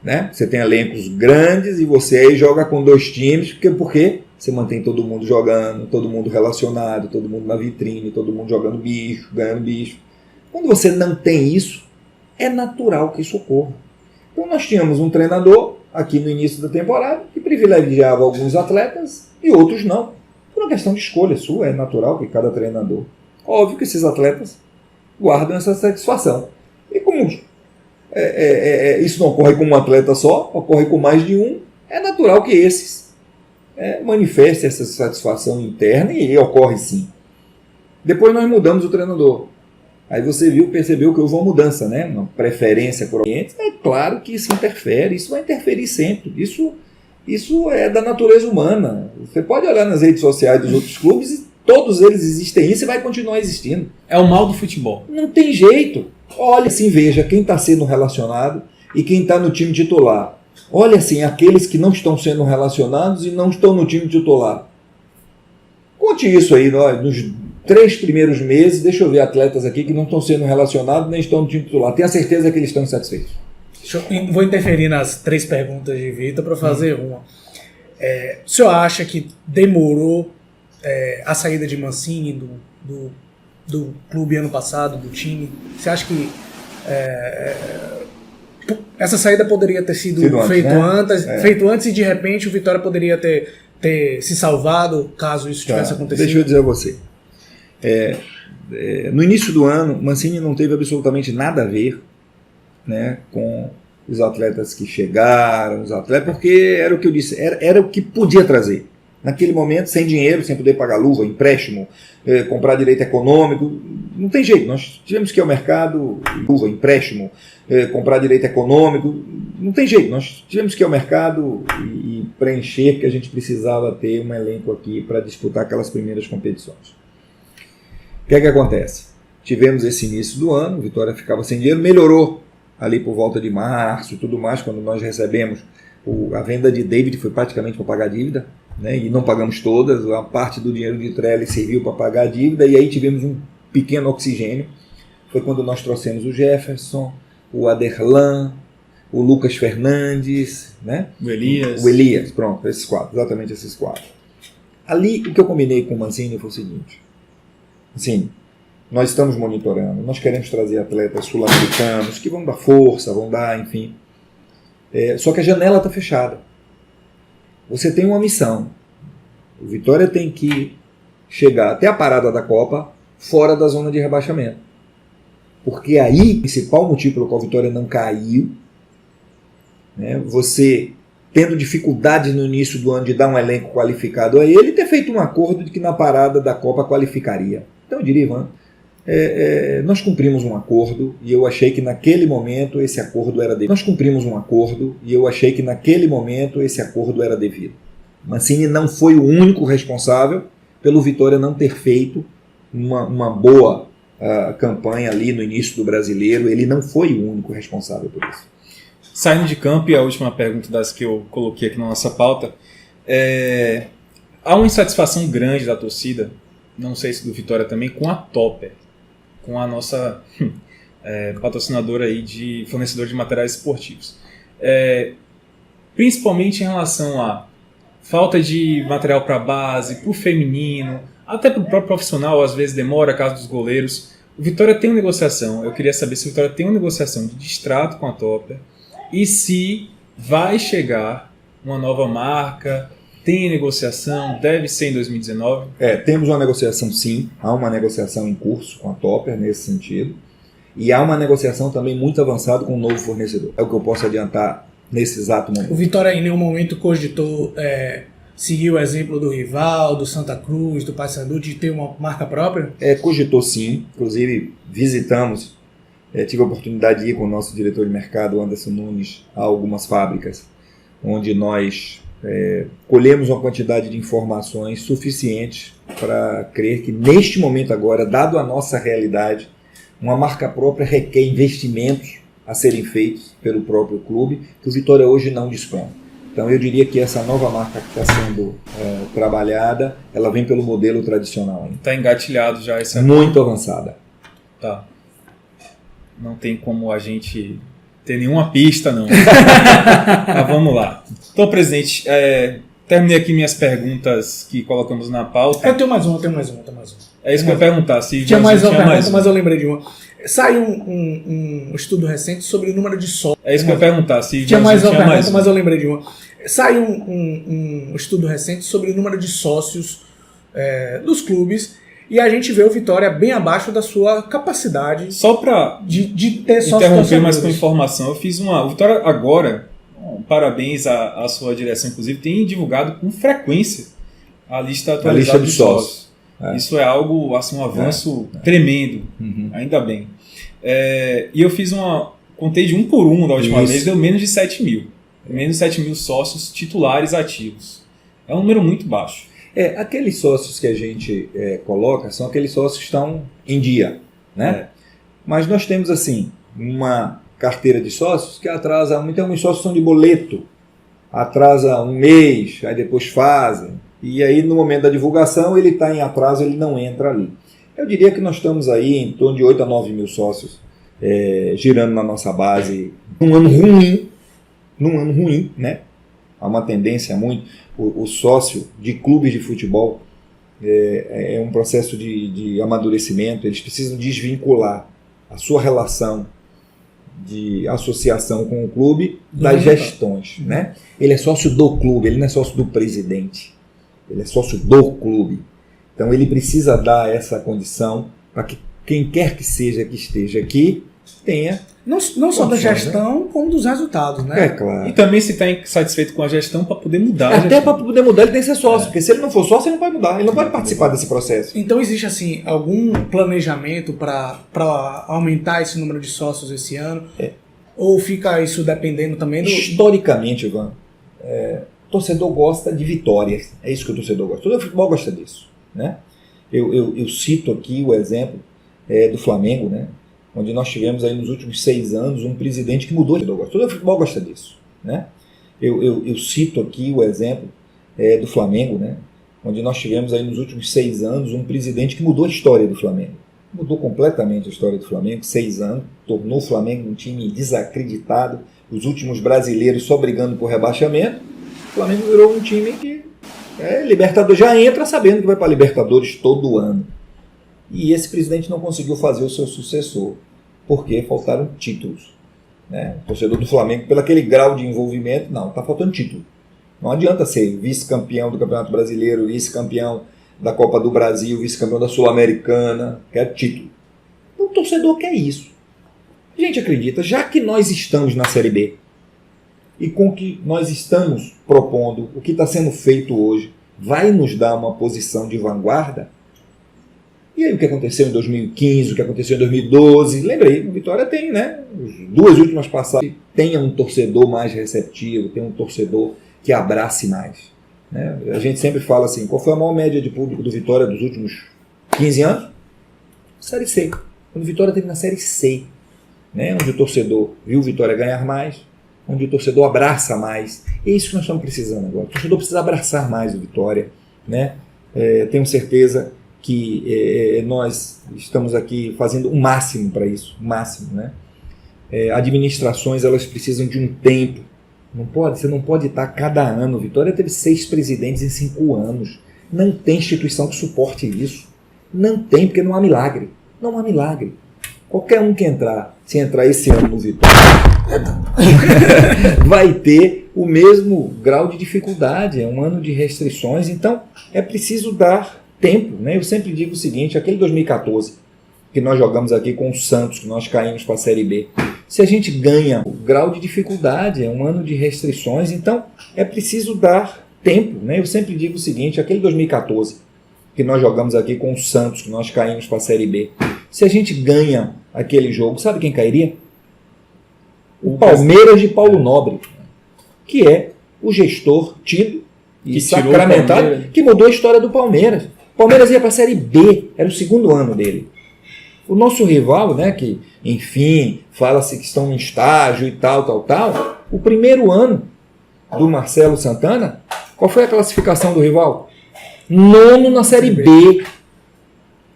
Né? Você tem elencos grandes e você aí joga com 2 times, porque você mantém todo mundo jogando, todo mundo relacionado, todo mundo na vitrine, todo mundo jogando bicho, ganhando bicho. Quando você não tem isso, é natural que isso ocorra. Então nós tínhamos um treinador aqui no início da temporada que privilegiava alguns atletas e outros não. Por uma questão de escolha sua, é natural que cada treinador. Óbvio que esses atletas guardam essa satisfação. E como isso não ocorre com um atleta só, ocorre com mais de um, é natural que esses manifestem essa satisfação interna e ocorre sim. Depois nós mudamos o treinador. Aí você percebeu que houve uma mudança, né? Uma preferência por clientes. É claro que isso interfere, isso vai interferir sempre. Isso é da natureza humana. Você pode olhar nas redes sociais dos outros clubes e todos eles existem isso e vai continuar existindo. É o mal do futebol. Não tem jeito. Olha assim, veja quem está sendo relacionado e quem está no time titular. Olha assim, aqueles que não estão sendo relacionados e não estão no time titular. Conte isso aí, nos 3 primeiros meses, deixa eu ver atletas aqui que não estão sendo relacionados nem estão no time titular. Tenho a certeza que eles estão insatisfeitos. Vou interferir nas 3 perguntas de Vitor para fazer uma. O senhor acha que demorou a saída de Mancini do clube ano passado, do time? Você acha que essa saída poderia ter sido feito antes e de repente o Vitória poderia ter se salvado caso isso tivesse acontecido? Deixa eu dizer a você. No início do ano, Mancini não teve absolutamente nada a ver, né, com os atletas que chegaram, porque era o que eu disse, era o que podia trazer. Naquele momento, sem dinheiro, sem poder pagar luva, empréstimo, comprar direito econômico, não tem jeito. Nós tivemos que ir ao mercado, luva, empréstimo, comprar direito econômico, não tem jeito. Nós tivemos que ir ao mercado e preencher, porque a gente precisava ter um elenco aqui para disputar aquelas primeiras competições. O que é que acontece? Tivemos esse início do ano, o Vitória ficava sem dinheiro, melhorou ali por volta de março e tudo mais, quando nós recebemos a venda de David, foi praticamente para pagar a dívida, né? E não pagamos todas, a parte do dinheiro de Trellis serviu para pagar a dívida, e aí tivemos um pequeno oxigênio. Foi quando nós trouxemos o Jefferson, o Aderlan, o Lucas Fernandes, né? O Elias, pronto, esses 4, exatamente esses 4. Ali, o que eu combinei com o Mancini foi o seguinte: assim, nós estamos monitorando, nós queremos trazer atletas sul-americanos que vão dar força, vão dar, enfim. Só que a janela está fechada. Você tem uma missão. O Vitória tem que chegar até a parada da Copa fora da zona de rebaixamento. Porque aí, o principal motivo pelo qual o Vitória não caiu, né, você tendo dificuldades no início do ano de dar um elenco qualificado a ele, ter feito um acordo de que na parada da Copa qualificaria. Então eu diria, Ivan, nós cumprimos um acordo e eu achei que naquele momento esse acordo era devido. Mancini não foi o único responsável pelo Vitória não ter feito uma boa campanha ali no início do Brasileiro. Ele não foi o único responsável por isso. Saindo de campo, e a última pergunta das que eu coloquei aqui na nossa pauta, há uma insatisfação grande da torcida, não sei se do Vitória também, com a Topper, com a nossa patrocinadora aí de fornecedor de materiais esportivos. Principalmente em relação a falta de material para base, para o feminino, até para o próprio profissional, às vezes demora, caso dos goleiros. O Vitória tem uma negociação, eu queria saber se o Vitória tem uma negociação de distrato com a Topper e se vai chegar uma nova marca. Tem negociação? Deve ser em 2019? Temos uma negociação sim, há uma negociação em curso com a Topper nesse sentido, e há uma negociação também muito avançada com um novo fornecedor. É o que eu posso adiantar nesse exato momento. O Vitória em nenhum momento cogitou seguir o exemplo do rival, do Santa Cruz, do Paysandu, de ter uma marca própria? Cogitou sim, inclusive visitamos, tive a oportunidade de ir com o nosso diretor de mercado, Anderson Nunes, a algumas fábricas, onde nós colhemos uma quantidade de informações suficientes para crer que neste momento agora, dado a nossa realidade, uma marca própria requer investimentos a serem feitos pelo próprio clube, que o Vitória hoje não dispõe. Então eu diria que essa nova marca que está sendo trabalhada, ela vem pelo modelo tradicional ainda. Está engatilhado já essa... Muito avançada. Tá. Não tem como a gente ter nenhuma pista, não. Mas vamos lá. Então, presidente, terminei aqui minhas perguntas que colocamos na pauta. Eu tenho mais uma. É isso que eu ia perguntar. Se tinha mais uma pergunta, mas eu lembrei de uma. Saiu um estudo recente sobre o número de sócios. É isso que eu ia perguntar. Se tinha mais uma pergunta, mas eu lembrei de uma. Saiu um estudo recente sobre o número de sócios dos clubes e a gente vê o Vitória bem abaixo da sua capacidade só para de ter sócios. Interromper mais com informação. Eu fiz o Vitória agora, parabéns à sua direção, inclusive, tem divulgado com frequência a lista atualizada de sócios. Isso é algo, assim, um avanço tremendo, ainda bem. E eu fiz contei de 1 por 1 da última vez, deu menos de 7 mil. Menos de 7 mil sócios titulares ativos. É um número muito baixo. Aqueles sócios que a gente coloca são aqueles sócios que estão em dia, né? Mas nós temos, assim, uma carteira de sócios que atrasa muito. Alguns sócios são de boleto, atrasa um mês, aí depois fazem. E aí, no momento da divulgação, ele está em atraso, ele não entra ali. Eu diria que nós estamos aí em torno de 8 a 9 mil sócios girando na nossa base num ano ruim, né? Há uma tendência muito. O sócio de clubes de futebol é um processo de amadurecimento. Eles precisam desvincular a sua relação de associação com o clube das gestões, né? Ele é sócio do clube, ele não é sócio do presidente. Ele é sócio do clube. Então ele precisa dar essa condição para que quem quer que seja que esteja aqui tenha... Não só da gestão, como dos resultados, né? Claro. E também se está satisfeito com a gestão para poder mudar. Até para poder mudar ele tem que ser sócio, porque se ele não for sócio, ele não vai mudar, ele não pode participar desse processo. Então existe, assim, algum planejamento para aumentar esse número de sócios esse ano? Ou fica isso dependendo também do... Historicamente, Ivan, o torcedor gosta de vitórias. É isso que o torcedor gosta. Todo futebol gosta disso, né? Eu cito aqui o exemplo do Flamengo, né? Onde nós tivemos aí nos últimos 6 anos um presidente que mudou. Todo futebol gosta disso, né? Eu cito aqui o exemplo do Flamengo, né? Onde nós tivemos aí nos últimos 6 anos um presidente que mudou a história do Flamengo. Mudou completamente a história do Flamengo, 6 anos, tornou o Flamengo um time desacreditado, os últimos brasileiros só brigando por rebaixamento. O Flamengo virou um time que Libertadores, já entra sabendo que vai para Libertadores todo ano. E esse presidente não conseguiu fazer o seu sucessor, porque faltaram títulos, né? O torcedor do Flamengo, pelo aquele grau de envolvimento, não, está faltando título. Não adianta ser vice-campeão do Campeonato Brasileiro, vice-campeão da Copa do Brasil, vice-campeão da Sul-Americana, quer título. Então, o torcedor quer isso. A gente acredita, já que nós estamos na Série B, e com o que nós estamos propondo, o que está sendo feito hoje, vai nos dar uma posição de vanguarda. E aí o que aconteceu em 2015, o que aconteceu em 2012, lembrei, o Vitória tem, né? As 2 últimas passagens, tenha um torcedor mais receptivo, tenha um torcedor que abrace mais, né? A gente sempre fala assim, qual foi a maior média de público do Vitória dos últimos 15 anos? Série C. Quando o Vitória teve na Série C, né? Onde o torcedor viu o Vitória ganhar mais, onde o torcedor abraça mais. É isso que nós estamos precisando agora. O torcedor precisa abraçar mais o Vitória, né? Tenho certeza que nós estamos aqui fazendo o máximo para isso, o máximo, né? Administrações, elas precisam de um tempo. Você não pode estar cada ano. Vitória teve 6 presidentes em 5 anos. Não tem instituição que suporte isso. Não tem, porque não há milagre. Não há milagre. Qualquer um que entrar, se entrar esse ano no Vitória, vai ter o mesmo grau de dificuldade. É um ano de restrições, então é preciso dar tempo, né? Eu sempre digo o seguinte, aquele 2014 que nós jogamos aqui com o Santos, que nós caímos para a Série B, se a gente ganha o grau de dificuldade, é um ano de restrições, então é preciso dar tempo, né? Eu sempre digo o seguinte, aquele 2014 que nós jogamos aqui com o Santos, que nós caímos para a Série B, se a gente ganha aquele jogo, sabe quem cairia? O Palmeiras de Paulo Nobre, que é o gestor tido e sacramentado, que mudou a história do Palmeiras. O Palmeiras ia para a Série B, era o segundo ano dele. O nosso rival, né, que, enfim, fala-se que estão em estágio e tal, o primeiro ano do Marcelo Santana, qual foi a classificação do rival? 9º na Série B.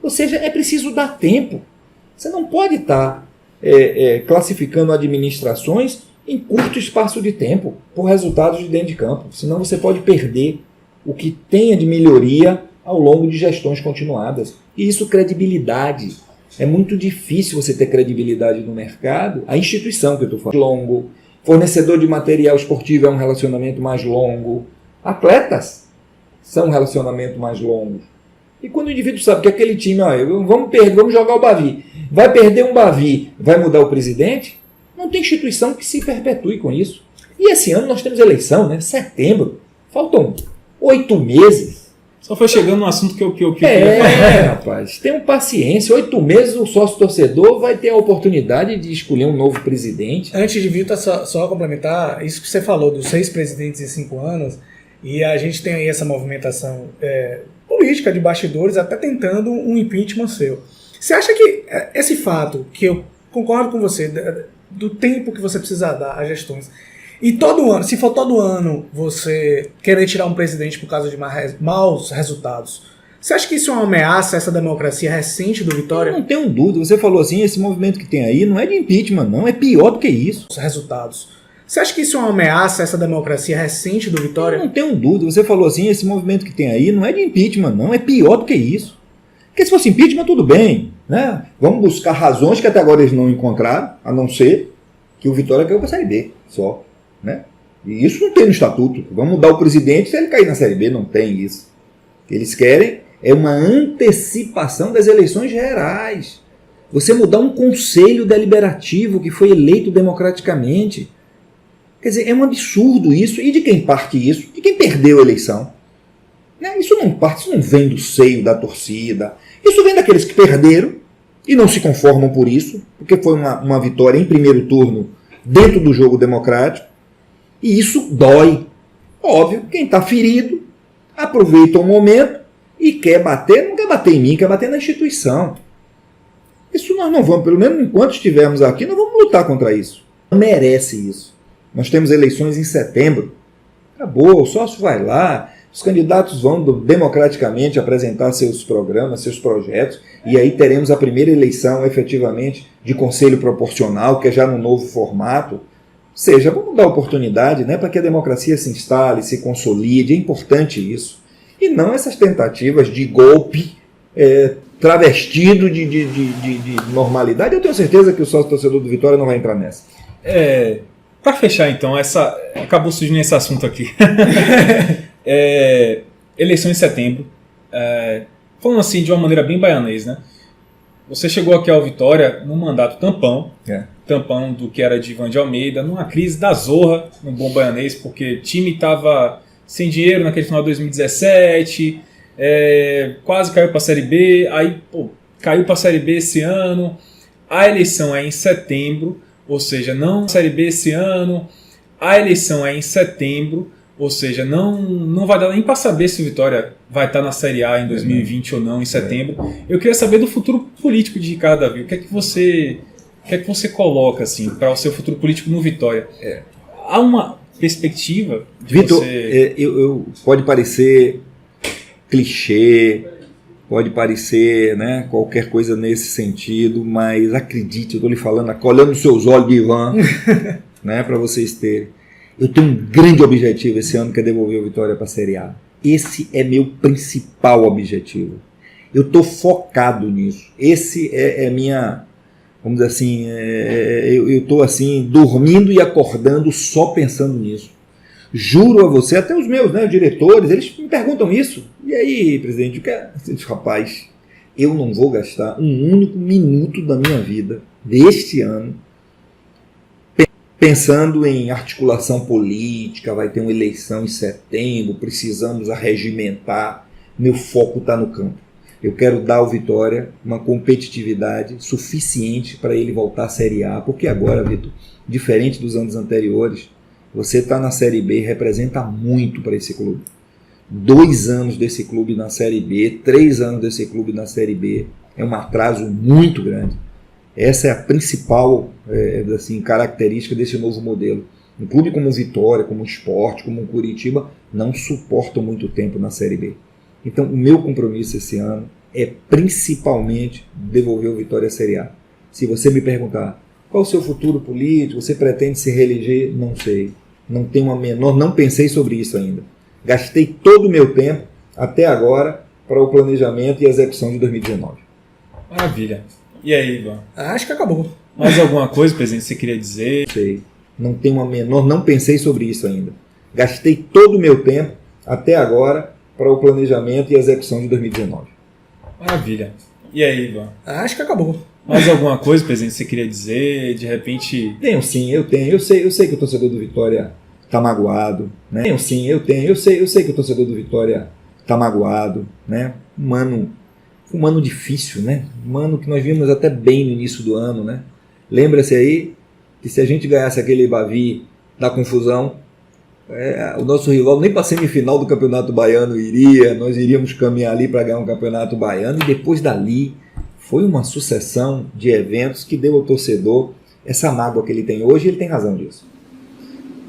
Ou seja, é preciso dar tempo. Você não pode estar classificando administrações em curto espaço de tempo por resultados de dentro de campo. Senão você pode perder o que tenha de melhoria ao longo de gestões continuadas. E isso, credibilidade. É muito difícil você ter credibilidade no mercado. A instituição que eu estou falando, longo. Fornecedor de material esportivo é um relacionamento mais longo. Atletas são um relacionamento mais longo. E quando o indivíduo sabe que aquele time, vamos jogar o Bavi, vai perder um Bavi, vai mudar o presidente, não tem instituição que se perpetue com isso. E esse ano nós temos eleição, né? Setembro. Faltam 8 meses. Só foi chegando no assunto que eu queria falar. Rapaz, tenham paciência. 8 meses o sócio-torcedor vai ter a oportunidade de escolher um novo presidente. Antes de Vitor, só complementar, isso que você falou dos 6 presidentes em 5 anos, e a gente tem aí essa movimentação política de bastidores, até tentando um impeachment seu. Você acha que esse fato, que eu concordo com você, do tempo que você precisa dar às gestões, e todo ano, se for todo ano você querer tirar um presidente por causa de maus resultados, você acha que isso é uma ameaça a essa democracia recente do Vitória? Eu não tenho dúvida. Você falou assim, esse movimento que tem aí não é de impeachment, não. É pior do que isso. Os resultados. Você acha que isso é uma ameaça a essa democracia recente do Vitória? Eu não tenho dúvida. Você falou assim, esse movimento que tem aí não é de impeachment, não. É pior do que isso. Porque se fosse impeachment, tudo bem, né? Vamos buscar razões que até agora eles não encontraram, a não ser que o Vitória caiu para a Série B, só. Né? E isso não tem no estatuto. Vamos mudar o presidente se ele cair na Série B. Não tem isso. O que eles querem é uma antecipação das eleições gerais. Você mudar um conselho deliberativo que foi eleito democraticamente. Quer dizer, é um absurdo isso. E de quem parte isso? De quem perdeu a eleição. Né? Isso não parte, isso não vem do seio da torcida. Isso vem daqueles que perderam e não se conformam por isso, porque foi uma vitória em primeiro turno dentro do jogo democrático. E isso dói. Óbvio, quem está ferido aproveita o momento e quer bater, não quer bater em mim, quer bater na instituição. Isso nós não vamos, pelo menos enquanto estivermos aqui, nós vamos lutar contra isso. Não merece isso. Nós temos eleições em setembro. Acabou, o sócio vai lá, os candidatos vão democraticamente apresentar seus programas, seus projetos, e aí teremos a primeira eleição, efetivamente, de conselho proporcional, que é já no novo formato. Ou seja, vamos dar oportunidade, né, para que a democracia se instale, se consolide. É importante isso. E não essas tentativas de golpe travestido de normalidade. Eu tenho certeza que o sócio-torcedor do Vitória não vai entrar nessa. Para fechar, então, acabou surgindo esse assunto aqui. Eleição em setembro. Falando assim de uma maneira bem baianês, né? Você chegou aqui ao Vitória num mandato tampão. Tampão do que era de Ivan de Almeida, numa crise da zorra, no bom baianês, porque o time estava sem dinheiro naquele final de 2017, quase caiu para a Série B, aí caiu para a Série B esse ano, a eleição é em setembro, ou seja, não Série B esse ano, a eleição é em setembro, ou seja, não vai dar nem para saber se o Vitória vai estar na Série A em 2020 ou não, em setembro. Eu queria saber do futuro político de Ricardo Davi, o que é que você coloca assim, para o seu futuro político no Vitória? Há uma perspectiva de Vitor, você... pode parecer clichê, pode parecer, né, qualquer coisa nesse sentido, mas acredite, eu estou lhe falando, olhando nos seus olhos de Ivan, né, para vocês terem. Eu tenho um grande objetivo esse ano, que é devolver o Vitória para a Série A. Esse é meu principal objetivo. Eu estou focado nisso. Esse é minha... Vamos dizer assim, eu estou assim, dormindo e acordando só pensando nisso. Juro a você, até os meus, né, diretores, eles me perguntam isso. E aí, presidente, o que é? Eu digo, rapaz, eu não vou gastar um único minuto da minha vida, deste ano, pensando em articulação política, vai ter uma eleição em setembro, precisamos arregimentar, meu foco está no campo. Eu quero dar ao Vitória uma competitividade suficiente para ele voltar à Série A, porque agora, Vitor, diferente dos anos anteriores, você está na Série B, representa muito para esse clube. 2 anos desse clube na Série B, 3 anos desse clube na Série B, é um atraso muito grande. Essa é a principal característica desse novo modelo. Um clube como o Vitória, como o Sport, como o Curitiba, não suportam muito tempo na Série B. Então, o meu compromisso esse ano é principalmente devolver o Vitória à Série A. Se você me perguntar qual o seu futuro político, você pretende se reeleger, não sei. Não tenho a menor, não pensei sobre isso ainda. Gastei todo o meu tempo, até agora, para o planejamento e execução de 2019. Maravilha. E aí, Ivan? Acho que acabou. Mais alguma coisa, presidente, que você queria dizer? Não sei. Não tenho a menor, não pensei sobre isso ainda. Gastei todo o meu tempo, até agora, para o planejamento e execução de 2019. Maravilha. E aí, Ivan? Acho que acabou. Mais alguma coisa, presidente, que você queria dizer? De repente... Tenho sim, eu tenho. Eu sei que o torcedor do Vitória está magoado. Né? Tenho sim, eu tenho. Eu sei que o torcedor do Vitória está magoado. Né? Um ano difícil, né? Um ano que nós vimos até bem no início do ano. Né? Lembra-se aí que se a gente ganhasse aquele Bavi da confusão, o nosso rival nem para a semifinal do Campeonato Baiano iria, nós iríamos caminhar ali para ganhar um Campeonato Baiano, e depois dali foi uma sucessão de eventos que deu ao torcedor essa mágoa que ele tem hoje, e ele tem razão disso.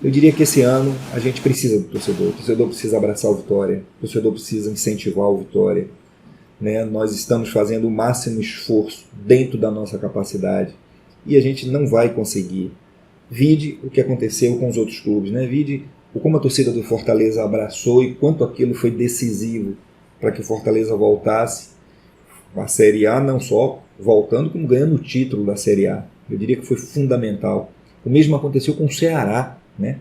Eu diria que esse ano a gente precisa do torcedor, o torcedor precisa abraçar o Vitória, o torcedor precisa incentivar o Vitória, né? Nós estamos fazendo o máximo esforço dentro da nossa capacidade e a gente não vai conseguir. Vide o que aconteceu com os outros clubes, né? Vide como a torcida do Fortaleza abraçou e quanto aquilo foi decisivo para que o Fortaleza voltasse a Série A, não só voltando, como ganhando o título da Série A. Eu diria que foi fundamental. O mesmo aconteceu com o Ceará, né?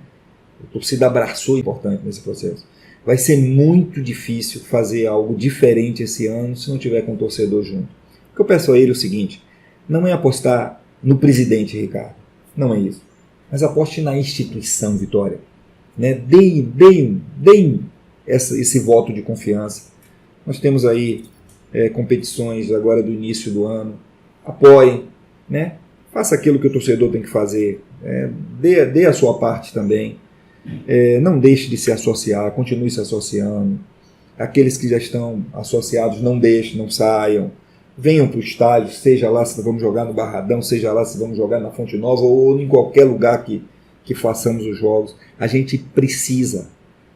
A torcida abraçou, importante nesse processo. Vai ser muito difícil fazer algo diferente esse ano se não tiver com o torcedor junto. O que eu peço a ele é o seguinte: não é apostar no presidente Ricardo, não é isso, mas aposte na instituição Vitória, né? Deem esse voto de confiança. Nós temos aí competições agora do início do ano. Apoiem, né? Faça aquilo que o torcedor tem que fazer, dê a sua parte também, não deixe de se associar, continue se associando. Aqueles que já estão associados, não deixem, não saiam, venham para o estádio, seja lá se vamos jogar no Barradão, seja lá se vamos jogar na Fonte Nova ou em qualquer lugar que façamos os jogos. A gente precisa.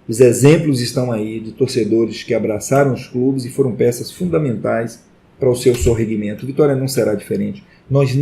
Os exemplos estão aí de torcedores que abraçaram os clubes e foram peças fundamentais para o seu sorregimento. Vitória não será diferente. Nós